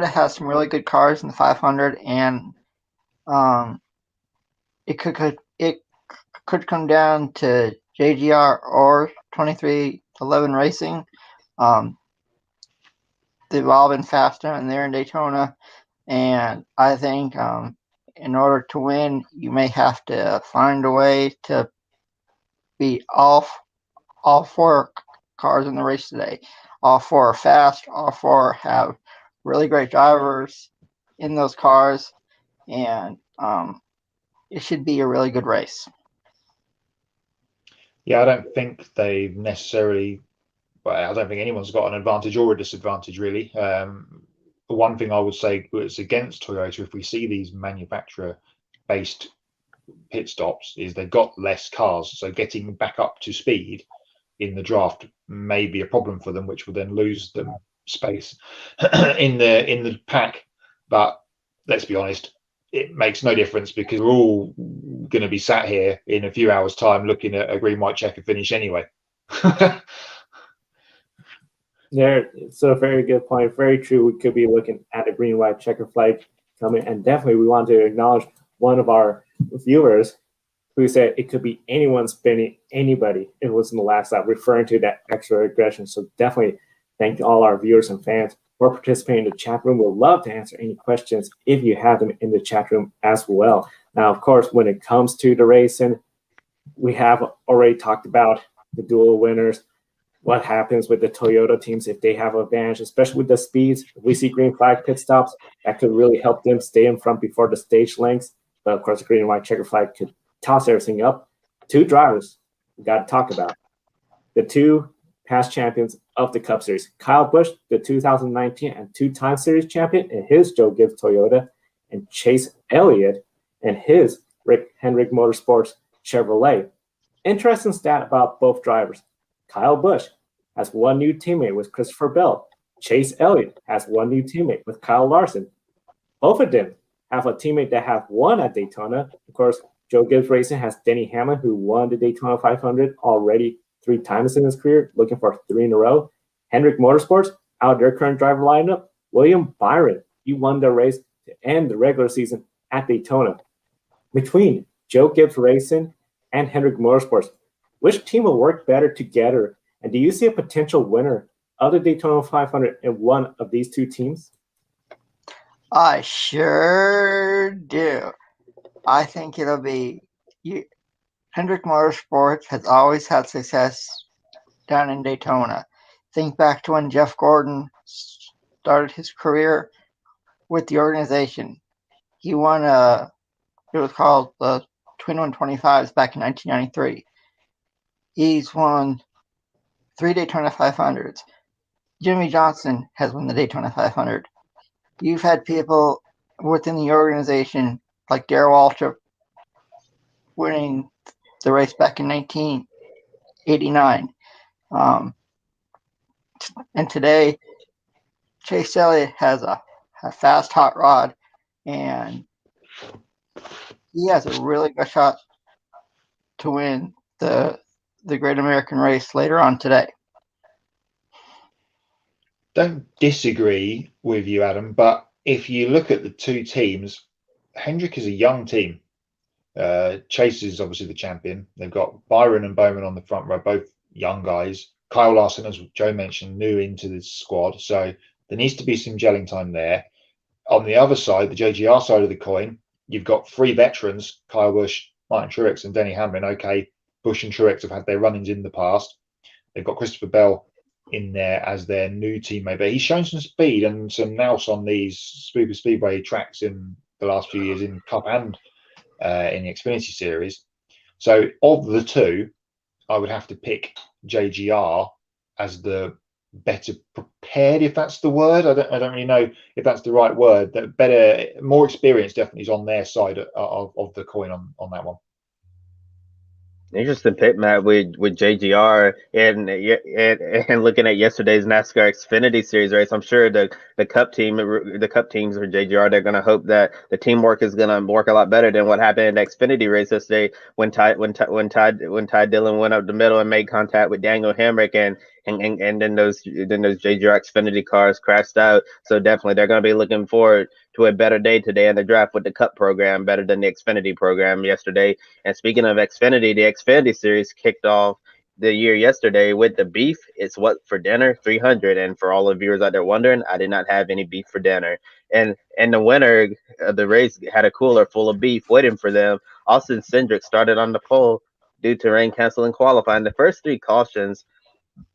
has some really good cars in the 500, and it could come down to JGR or 2311 Racing. They've all been faster, and they're in Daytona. And I think in order to win, you may have to find a way to beat all four cars in the race today. All four are fast. All four have really great drivers in those cars, and it should be a really good race. Yeah, I don't think they necessarily. Well, I don't think anyone's got an advantage or a disadvantage, really. One thing I would say was against Toyota, if we see these manufacturer-based pit stops, is they've got less cars, so getting back up to speed in the draft may be a problem for them, which will then lose them space in the pack. But let's be honest, it makes no difference because we're all going to be sat here in a few hours' time looking at a green, white checker finish anyway. There, it's a very good point. Very true. We could be looking at a green, white checker flag coming, and definitely we want to acknowledge one of our viewers who said it could be anyone spinning anybody. It was in the last lap, referring to that extra aggression. So definitely thank all our viewers and fans for participating in the chat room. We'd love to answer any questions if you have them in the chat room as well. Now, of course, when it comes to the racing, we have already talked about the dual winners. What happens with the Toyota teams if they have an advantage, especially with the speeds. If we see green flag pit stops, that could really help them stay in front before the stage lengths. But of course, the green and white checker flag could toss everything up. Two drivers we got to talk about. The two past champions of the Cup Series. Kyle Busch, the 2019 and two-time series champion in his Joe Gibbs Toyota, and Chase Elliott and his Rick Hendrick Motorsports Chevrolet. Interesting stat about both drivers. Kyle Busch has one new teammate with Christopher Bell. Chase Elliott has one new teammate with Kyle Larson. Both of them have a teammate that have won at Daytona. Of course, Joe Gibbs Racing has Denny Hamlin, who won the Daytona 500 already 3 times in his career, looking for 3 in a row. Hendrick Motorsports, out their current driver lineup, William Byron. He won the race to end the regular season at Daytona. Between Joe Gibbs Racing and Hendrick Motorsports, which team will work better together? And do you see a potential winner of the Daytona 500 in one of these two teams? I sure do. I think it'll be Hendrick Motorsports has always had success down in Daytona. think back to when Jeff Gordon started his career with the organization. He won it was called the 2125s back in 1993. He's won 3 Daytona 500s. Jimmy Johnson has won the Daytona 500. You've had people within the organization like Darrell Waltrip winning the race back in 1989. And today, Chase Elliott has a fast hot rod, and he has a really good shot to win the Great American Race later on today. Don't disagree with you, Adam, but if you look at the two teams, Hendrick is a young team. Chase is obviously the champion. They've got Byron and Bowman on the front row, both young guys. Kyle Larson, as Joe mentioned, new into the squad, so there needs to be some gelling time there. On the other side, the JGR side of the coin, you've got 3 veterans, Kyle Busch, Martin Truex, and Denny Hamlin. Okay, Busch and Truex have had their run-ins in the past. They've got Christopher Bell in there as their new teammate, but he's shown some speed and some nous on these super speedway tracks in the last few years in Cup and in the Xfinity Series. So of the two, I would have to pick JGR as the better prepared, if that's the word. I don't really know if that's the right word. That better, more experience definitely is on their side of the coin on that one. Interesting pick, Matt, with JGR and looking at yesterday's NASCAR Xfinity Series race. I'm sure the Cup teams for JGR, they're going to hope that the teamwork is going to work a lot better than what happened in the Xfinity race yesterday when Ty Dillon went up the middle and made contact with Daniel Hamrick and then those JGR Xfinity cars crashed out. So definitely they're going to be looking forward to a better day today in the draft with the Cup program, better than the Xfinity program yesterday. And speaking of Xfinity, the Xfinity Series kicked off the year yesterday with the beef. It's what for dinner? 300. And for all the viewers out there wondering, I did not have any beef for dinner. And the winner of the race had a cooler full of beef waiting for them. Austin Cindric started on the pole due to rain canceling qualifying. The first 3 cautions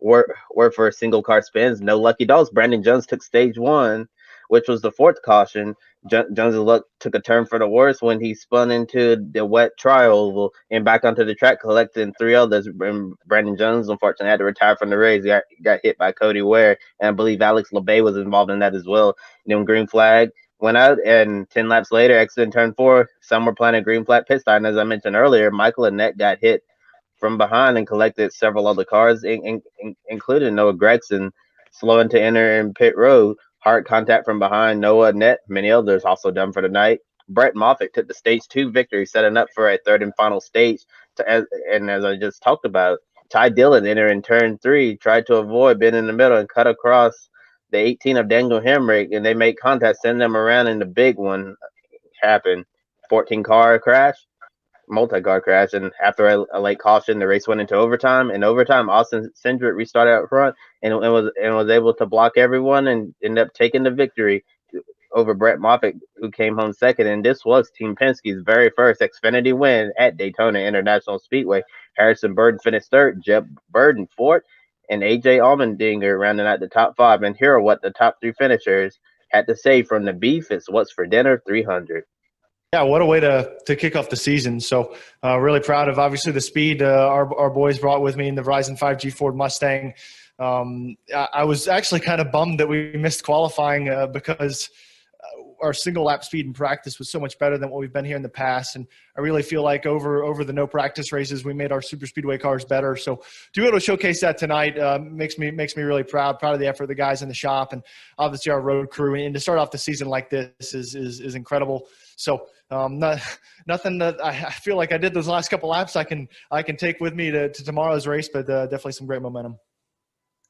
were for single car spins. No lucky dogs. Brandon Jones took stage 1, which was the 4th caution. Jones' luck took a turn for the worse when he spun into the wet tri-oval and back onto the track, collecting 3 others. Brandon Jones, unfortunately, had to retire from the race. He got hit by Cody Ware, and I believe Alex LeBay was involved in that as well. Then green flag went out, and 10 laps later, exiting turn 4, some were planning green flag pit stop. And as I mentioned earlier, Michael Annett got hit from behind and collected several other cars, including Noah Gragson, slowing to enter in pit road. Hard contact from behind Noah Annett, many others also done for the night. Brett Moffitt took the stage 2 victory, setting up for a 3rd and final stage. And as I just talked about, Ty Dillon entering turn 3, tried to avoid being in the middle and cut across the 18 of Daniel Hamrick, and they made contact, sending them around, and the big one happened. 14-car crash. Multi-car crash, and after a late caution, the race went into overtime. In overtime, Austin Cindric restarted out front and was able to block everyone and ended up taking the victory over Brett Moffitt, who came home 2nd. And this was Team Penske's very first Xfinity win at Daytona International Speedway. Harrison Burton finished 3rd, Jeb Burton 4th, and AJ Allmendinger rounding out the top 5. And here are what the top 3 finishers had to say from the beef. It's what's for dinner 300. Yeah, what a way to kick off the season. So really proud of, obviously, the speed our boys brought with me in the Verizon 5G Ford Mustang. I was actually kind of bummed that we missed qualifying because our single lap speed in practice was so much better than what we've been here in the past. And I really feel like over the no practice races, we made our super speedway cars better. So to be able to showcase that tonight makes me really proud of the effort of the guys in the shop and obviously our road crew. And to start off the season like this is incredible. So nothing that I feel like I did those last couple laps I can take with me to tomorrow's race, but definitely some great momentum.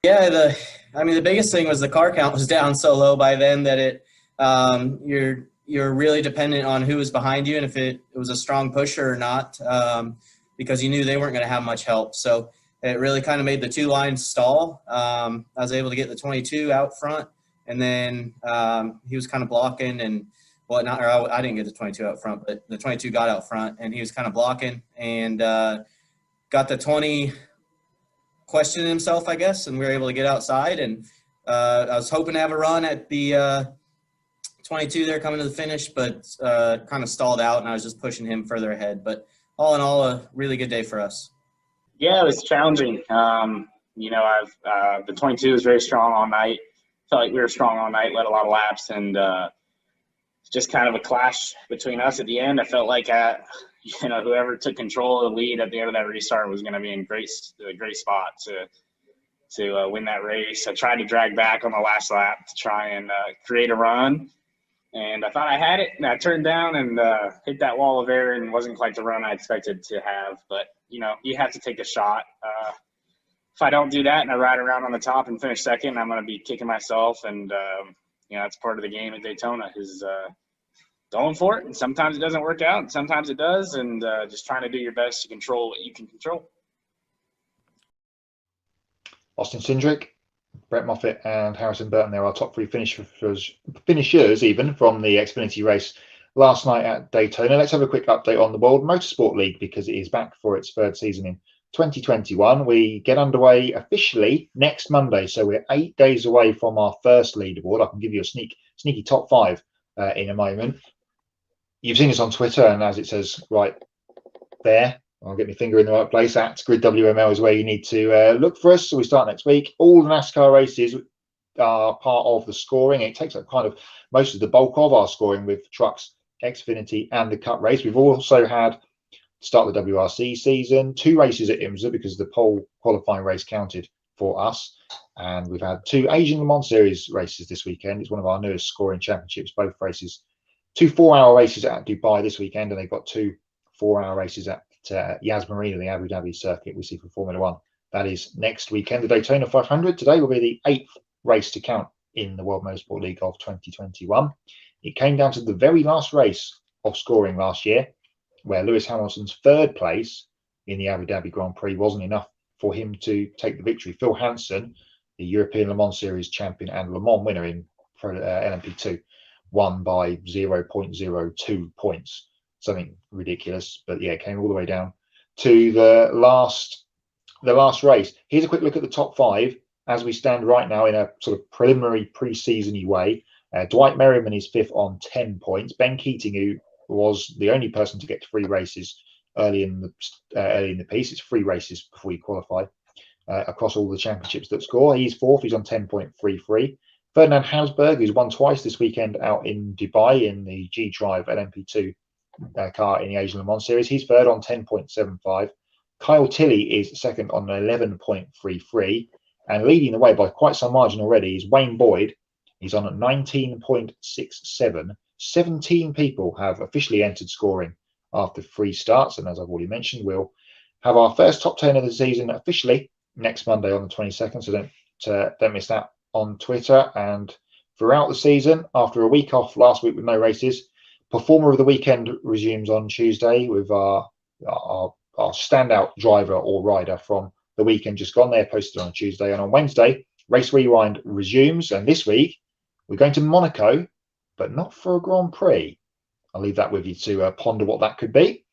Yeah, the biggest thing was the car count was down so low by then that it you're really dependent on who was behind you and if it was a strong pusher or not, because you knew they weren't going to have much help. So it really kind of made the 2 lines stall. I was able to get the 22 out front, and then he was kind of blocking and whatnot. Or I didn't get the 22 out front, but the 22 got out front, and he was kind of blocking and got the 20 questioning himself, I guess, and we were able to get outside. And I was hoping to have a run at the 22 there coming to the finish, but kind of stalled out, and I was just pushing him further ahead. But all in all, a really good day for us. Yeah, it was challenging. The 22 was very strong all night. Felt like we were strong all night, led a lot of laps, and just kind of a clash between us at the end. I felt like whoever took control of the lead at the end of that restart was going to be in a great spot to win that race. I tried to drag back on the last lap to try and create a run, and I thought I had it, and I turned down and hit that wall of air, and wasn't quite the run I expected to have. But you have to take a shot. If I don't do that and I ride around on the top and finish second, I'm going to be kicking myself, and that's part of the game at Daytona is going for it. And sometimes it doesn't work out, and sometimes it does, and just trying to do your best to control what you can control. Austin Cindric, Brett Moffitt, and Harrison Burton, they're our top three finishers even from the Xfinity race last night at Daytona. Let's have a quick update on the World Motorsport League because it is back for its third season in 2021. We get underway officially next Monday, so we're 8 days away from our first leaderboard. I can give you a sneaky top five in a moment. You've seen us on Twitter, and as it says right there, I'll get my finger in the right place, at Grid WML is where you need to look for us. So we start next week. All the NASCAR races are part of the scoring. It takes up kind of most of the bulk of our scoring with trucks, Xfinity, and the Cup race. We've also had start the WRC season, 2 races at IMSA because the pole qualifying race counted for us, and we've had 2 Asian Le Mans Series races this weekend. It's one of our newest scoring championships, both races. 2 4-hour races at Dubai this weekend, and they've got 2 4-hour races at Yas Marina, the Abu Dhabi circuit we see for Formula One. That is next weekend. The Daytona 500 today will be the 8th race to count in the World Motorsport League of 2021. It came down to the very last race of scoring last year, where Lewis Hamilton's 3rd place in the Abu Dhabi Grand Prix wasn't enough for him to take the victory. Phil Hansen, the European Le Mans Series champion and Le Mans winner in LMP2, won by 0.02 points. Something ridiculous, but yeah, it came all the way down to the last race. Here's a quick look at the top 5 as we stand right now in a sort of preliminary pre-season-y way. Dwight Merriman is 5th on 10 points. Ben Keating, who was the only person to get to 3 races early in the piece. It's 3 races before you qualify across all the championships that score. He's 4th. He's on 10.33. Ferdinand Hausberg, who's won twice this weekend out in Dubai in the G Drive LMP2 car in the Asian Le Mans Series. He's 3rd on 10.75. Kyle Tilley is 2nd on 11.33. And leading the way by quite some margin already is Wayne Boyd. He's on at 19.67. 17 people have officially entered scoring after 3 starts. And as I've already mentioned, we'll have our first top 10 of the season officially next Monday on the 22nd. So don't miss that on Twitter. And throughout the season, after a week off last week with no races, Performer of the Weekend resumes on Tuesday with our standout driver or rider from the weekend just gone. They're posted on Tuesday. And on Wednesday, Race Rewind resumes. And this week, we're going to Monaco, but not for a Grand Prix. I'll leave that with you to ponder what that could be.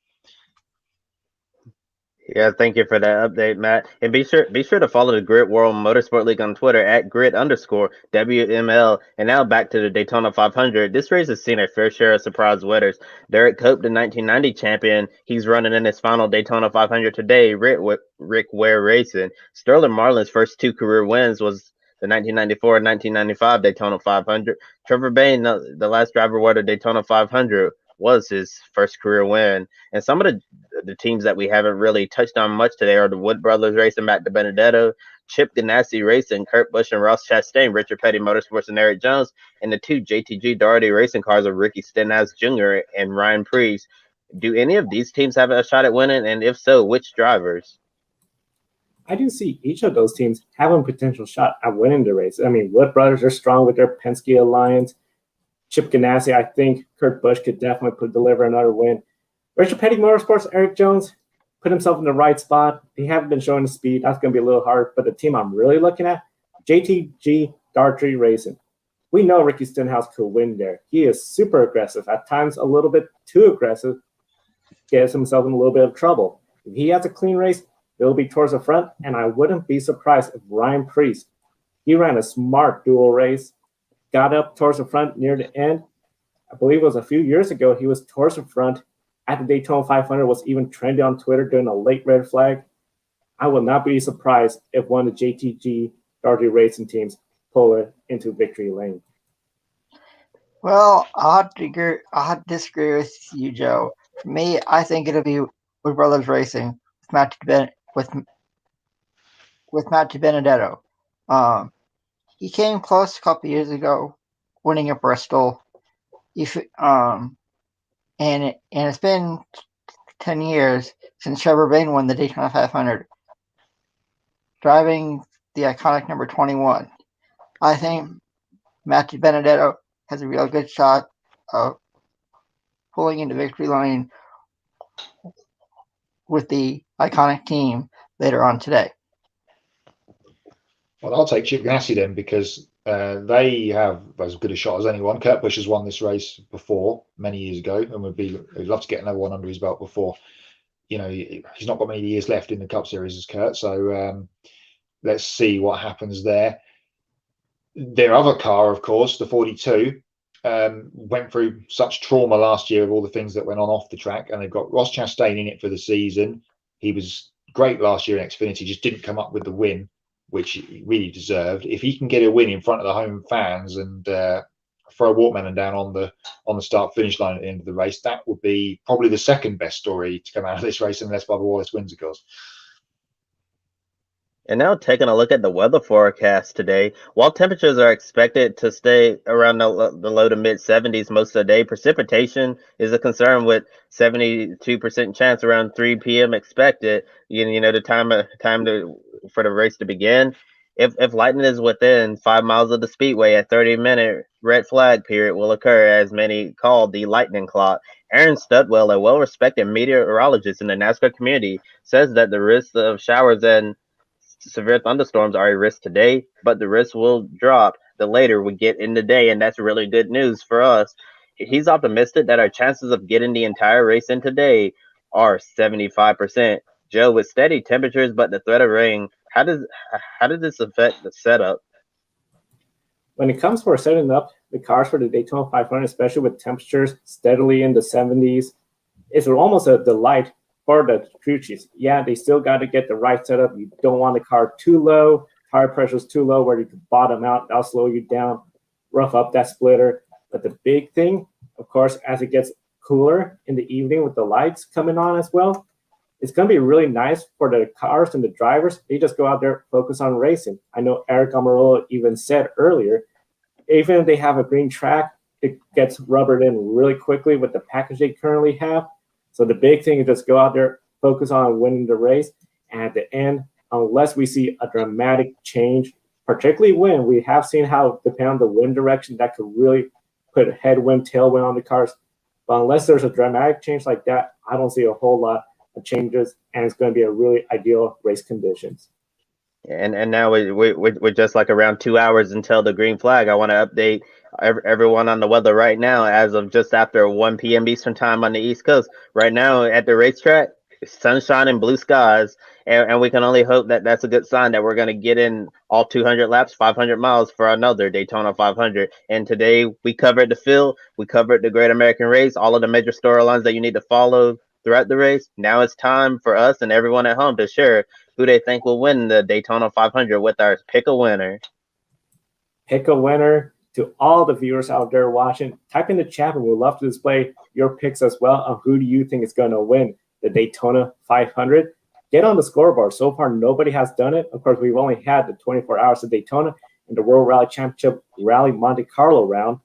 Yeah, thank you for that update, Matt. And be sure to follow the Grid World Motorsport League on Twitter at grid_WML. And now back to the Daytona 500. This race has seen a fair share of surprise winners. Derek Cope, the 1990 champion, he's running in his final Daytona 500 today. Rick Ware Racing. Sterling Marlin's first 2 career wins was the 1994 and 1995 Daytona 500. Trevor Bayne, the last driver won the Daytona 500, was his first career win. And some of the teams that we haven't really touched on much today are the Wood Brothers Racing, Matt DiBenedetto, Chip Ganassi Racing, Kurt Busch and Ross Chastain, Richard Petty Motorsports and Eric Jones, and the 2 JTG Daugherty racing cars of Ricky Stenhouse Jr. and Ryan Preece. Do any of these teams have a shot at winning? And if so, which drivers? I do see each of those teams having a potential shot at winning the race. I mean, Wood Brothers are strong with their Penske alliance. Chip Ganassi, I think Kurt Busch could definitely deliver another win. Richard Petty Motorsports, Eric Jones, put himself in the right spot. They haven't been showing the speed. That's going to be a little hard. But the team I'm really looking at, JTG Daugherty Racing. We know Ricky Stenhouse could win there. He is super aggressive, at times a little bit too aggressive, gets himself in a little bit of trouble. If he has a clean race, He'll be towards the front, and I wouldn't be surprised if Ryan Preece, he ran a smart dual race, got up towards the front near the end. I believe it was a few years ago, he was towards the front at the Daytona 500, was even trending on Twitter during a late red flag. I would not be surprised if one of the JTG Dodge Racing teams pull it into victory lane. Well, I'll disagree with you, Joe. For me, I think it'll be with Brothers Racing with Matt DiBenedetto. He came close a couple years ago, winning at Bristol. And it's been 10 years since Trevor Bayne won the Daytona 500, driving the iconic number 21. I think Matt DiBenedetto has a real good shot of pulling into victory lane with the iconic team later on today. Well, I'll take Chip Ganassi then, because they have as good a shot as anyone. Kurt Busch has won this race before many years ago, and we'd love to get another one under his belt before. You know, he's not got many years left in the Cup Series as Kurt, so let's see what happens there. Their other car, of course, the 42, went through such trauma last year of all the things that went on off the track, and they've got Ross Chastain in it for the season. He was great last year in Xfinity, just didn't come up with the win, which he really deserved. If he can get a win in front of the home fans and throw Walkman down on the start-finish line at the end of the race, that would be probably the second best story to come out of this race, unless Bubba Wallace wins, of course. And now taking a look at the weather forecast today, while temperatures are expected to stay around the low to mid 70s most of the day, precipitation is a concern with 72% chance around 3 p.m. expected. You know the time for the race to begin. If lightning is within 5 miles of the speedway, a 30-minute red flag period will occur, as many call the lightning clock. Aaron Studwell, a well-respected meteorologist in the NASCAR community, says that the risk of showers and severe thunderstorms are a risk today, but the risk will drop the later we get in the day, and that's really good news for us. He's optimistic that our chances of getting the entire race in today are 75%. Joe, with steady temperatures but the threat of rain, how does this affect the setup? When it comes for setting up the cars for the Daytona 500, especially with temperatures steadily in the 70s, it's almost a delight for the crew chiefs. Yeah, they still got to get the right setup. You don't want the car too low, tire pressure is too low where you can bottom out. That'll slow you down, rough up that splitter. But the big thing, of course, as it gets cooler in the evening with the lights coming on as well, it's going to be really nice for the cars and the drivers. They just go out there, focus on racing. I know Eric Almirola even said earlier, even if they have a green track, it gets rubbered in really quickly with the package they currently have. So the big thing is just go out there, focus on winning the race. And at the end, unless we see a dramatic change, particularly when we have seen how, depending on the wind direction, that could really put headwind, tailwind on the cars. But unless there's a dramatic change like that, I don't see a whole lot of changes, and it's going to be a really ideal race conditions. And now we're just like around 2 hours until the green flag. I want to update everyone on the weather right now as of just after 1 p.m. Eastern time on the East Coast. Right now at the racetrack, sunshine and blue skies, and we can only hope that that's a good sign that we're going to get in all 200 laps, 500 miles for another Daytona 500. And today we covered the field, we covered the Great American Race, all of the major storylines that you need to follow throughout the race. Now it's time for us and everyone at home to share who they think will win the Daytona 500 with our Pick a Winner. Pick a winner. To all the viewers out there watching, type in the chat and we'd love to display your picks as well on who do you think is going to win the Daytona 500. Get on the scoreboard. So far, nobody has done it. Of course, we've only had the 24 hours of Daytona and the World Rally Championship Rally Monte Carlo round.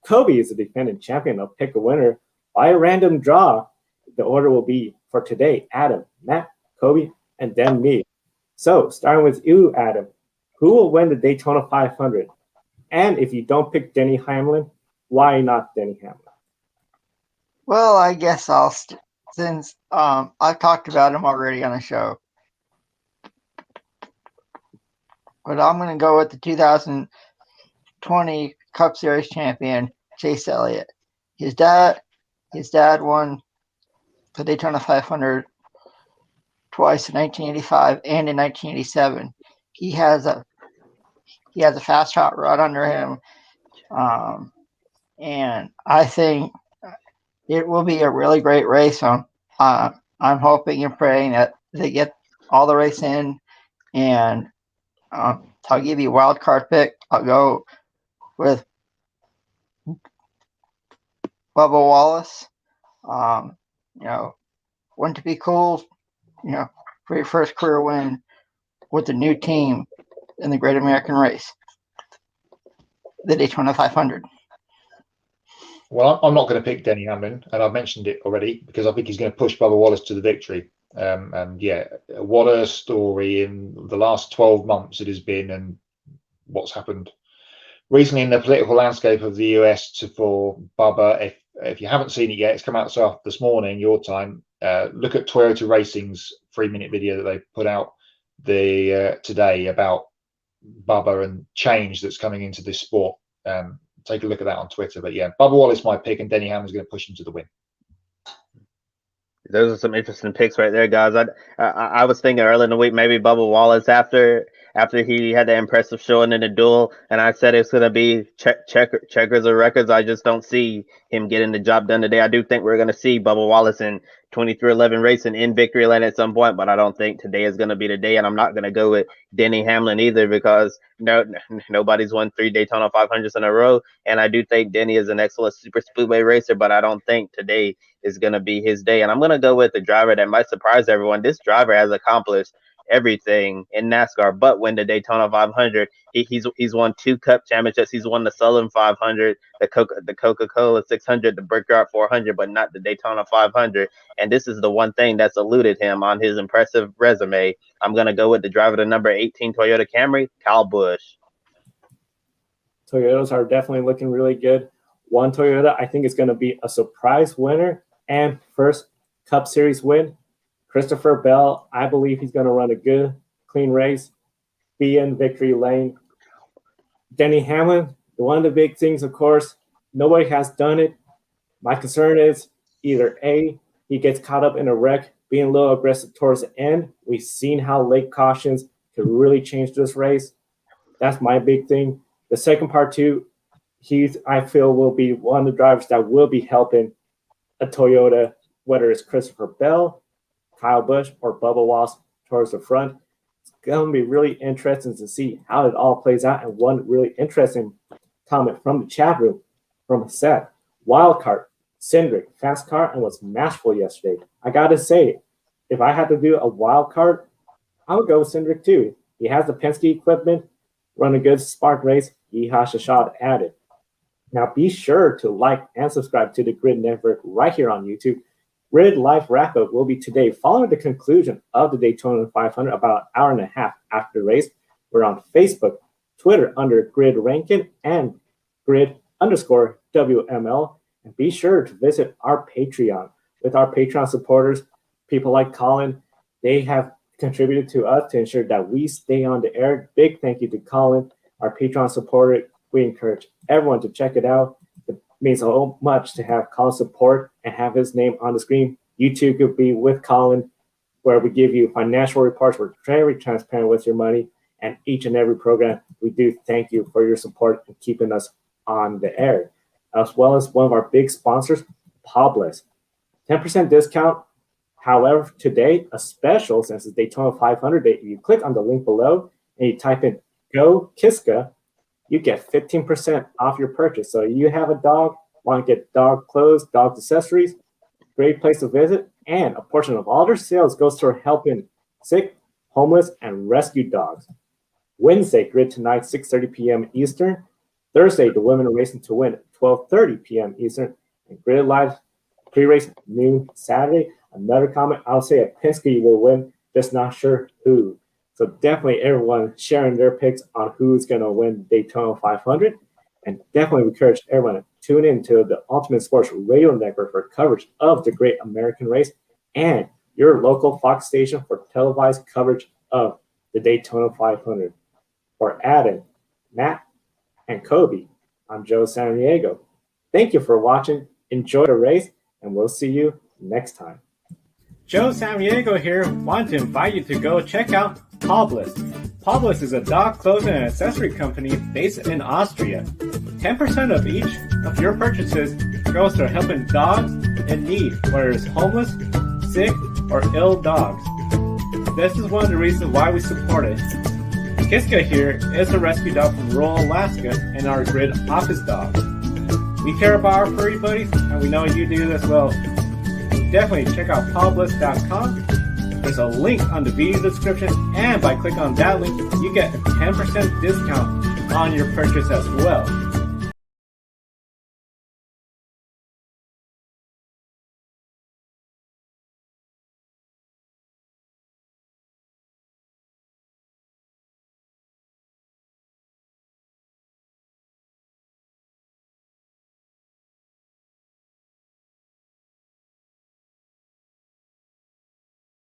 Kobe is the defending champion of Pick a Winner. By a random draw, the order will be for today, Adam, Matt, Kobe, and then me. So, starting with you, Adam, who will win the Daytona 500? And if you don't pick Denny Hamlin, why not Denny Hamlin? Well, I guess since I've talked about him already on the show. But I'm going to go with the 2020 Cup Series champion, Chase Elliott. His dad won the Daytona 500 twice in 1985 and in 1987. He has a fast hot rod under him, and I think it will be a really great race. I'm hoping and praying that they get all the race in, and I'll give you a wild card pick. I'll go with Bubba Wallace. Wouldn't it be cool, for your first career win with a new team in the Great American Race, the Daytona 500? Well, I'm not going to pick Denny Hamlin, and I've mentioned it already because I think he's going to push Bubba Wallace to the victory. And yeah, what a story in the last 12 months it has been, and what's happened recently in the political landscape of the US for Bubba. If you haven't seen it yet, it's come out this morning, your time. Look at Toyota Racing's 3-minute video that they put out today about Bubba and change that's coming into this sport. Take a look at that on Twitter. But yeah, Bubba Wallace my pick, and Denny Hamlin's going to push him to the win. Those are some interesting picks right there, guys. I was thinking earlier in the week maybe Bubba Wallace after he had the impressive showing in the duel, and I said it's going to be checkers or records. I just don't see him getting the job done today. I do think we're going to see Bubba Wallace in 2311 racing in victory lane at some point, but I don't think today is going to be the day, and I'm not going to go with Denny Hamlin either because nobody's won 3 Daytona 500s in a row, and I do think Denny is an excellent super speedway racer, but I don't think today is going to be his day. And I'm going to go with the driver that might surprise everyone. This driver has accomplished everything in NASCAR but win the Daytona 500. He's won 2 Cup championships. He's won the Southern 500, the Coca-Cola 600, the Brickyard 400, but not the Daytona 500. And this is the one thing that's eluded him on his impressive resume. I'm going to go with the driver, the number 18 Toyota Camry, Kyle Busch. Toyotas are definitely looking really good. One Toyota, I think, is going to be a surprise winner and first Cup Series win. Christopher Bell, I believe he's going to run a good, clean race, be in victory lane. Denny Hamlin, one of the big things, of course, nobody has done it. My concern is either A, he gets caught up in a wreck, being a little aggressive towards the end. We've seen how late cautions could really change this race. That's my big thing. The second part, too, I feel will be one of the drivers that will be helping a Toyota, whether it's Christopher Bell, Kyle Busch, or Bubba Wallace towards the front. It's going to be really interesting to see how it all plays out. And one really interesting comment from the chat room from Seth. Wildcard, Cindric, fast car, and was matchful yesterday. I got to say, if I had to do a wild card, I would go with Cindric too. He has the Penske equipment, run a good spark race. He has a shot at it. Now, be sure to like and subscribe to the Grid Network right here on YouTube. Grid Live Wrap-Up will be today following the conclusion of the Daytona 500 about an hour and a half after the race. We're on Facebook, Twitter under Grid Rankin and Grid_WML. And be sure to visit our Patreon. With our Patreon supporters, people like Colin, they have contributed to us to ensure that we stay on the air. Big thank you to Colin, our Patreon supporter. We encourage everyone to check it out. It means so much to have Colin support and have his name on the screen. You too could be with Colin, where we give you financial reports. We're very transparent with your money. And each and every program, we do thank you for your support and keeping us on the air. As well as one of our big sponsors, Publix. 10% discount. However, today, a special since it's Daytona 500 day. You click on the link below and you type in Go Kiska, you get 15% off your purchase. So you have a dog, want to get dog clothes, dog accessories, great place to visit. And a portion of all their sales goes toward helping sick, homeless, and rescued dogs. Wednesday, Grid Tonight, 6:30 p.m. Eastern. Thursday, the women are racing to win at 12:30 p.m. Eastern. And Grid Live pre-race noon Saturday. Another comment, I'll say a Penske will win, just not sure who. So definitely everyone sharing their picks on who's going to win Daytona 500. And definitely encourage everyone to tune in to the Ultimate Sports Radio Network for coverage of the Great American Race and your local Fox station for televised coverage of the Daytona 500. For Adam, Matt, and Kobe, I'm Joe San Diego. Thank you for watching. Enjoy the race, and we'll see you next time. Joe Samaniego here wanted to invite you to go check out Publis. Publis is a dog clothing and accessory company based in Austria. 10% of each of your purchases goes to helping dogs in need, whether it's homeless, sick, or ill dogs. This is one of the reasons why we support it. Kiska here is a rescue dog from rural Alaska and our grid office dog. We care about our furry buddies, and we know you do as well. Definitely check out Publis.com. There's a link on the video description, and by clicking on that link, you get a 10% discount on your purchase as well.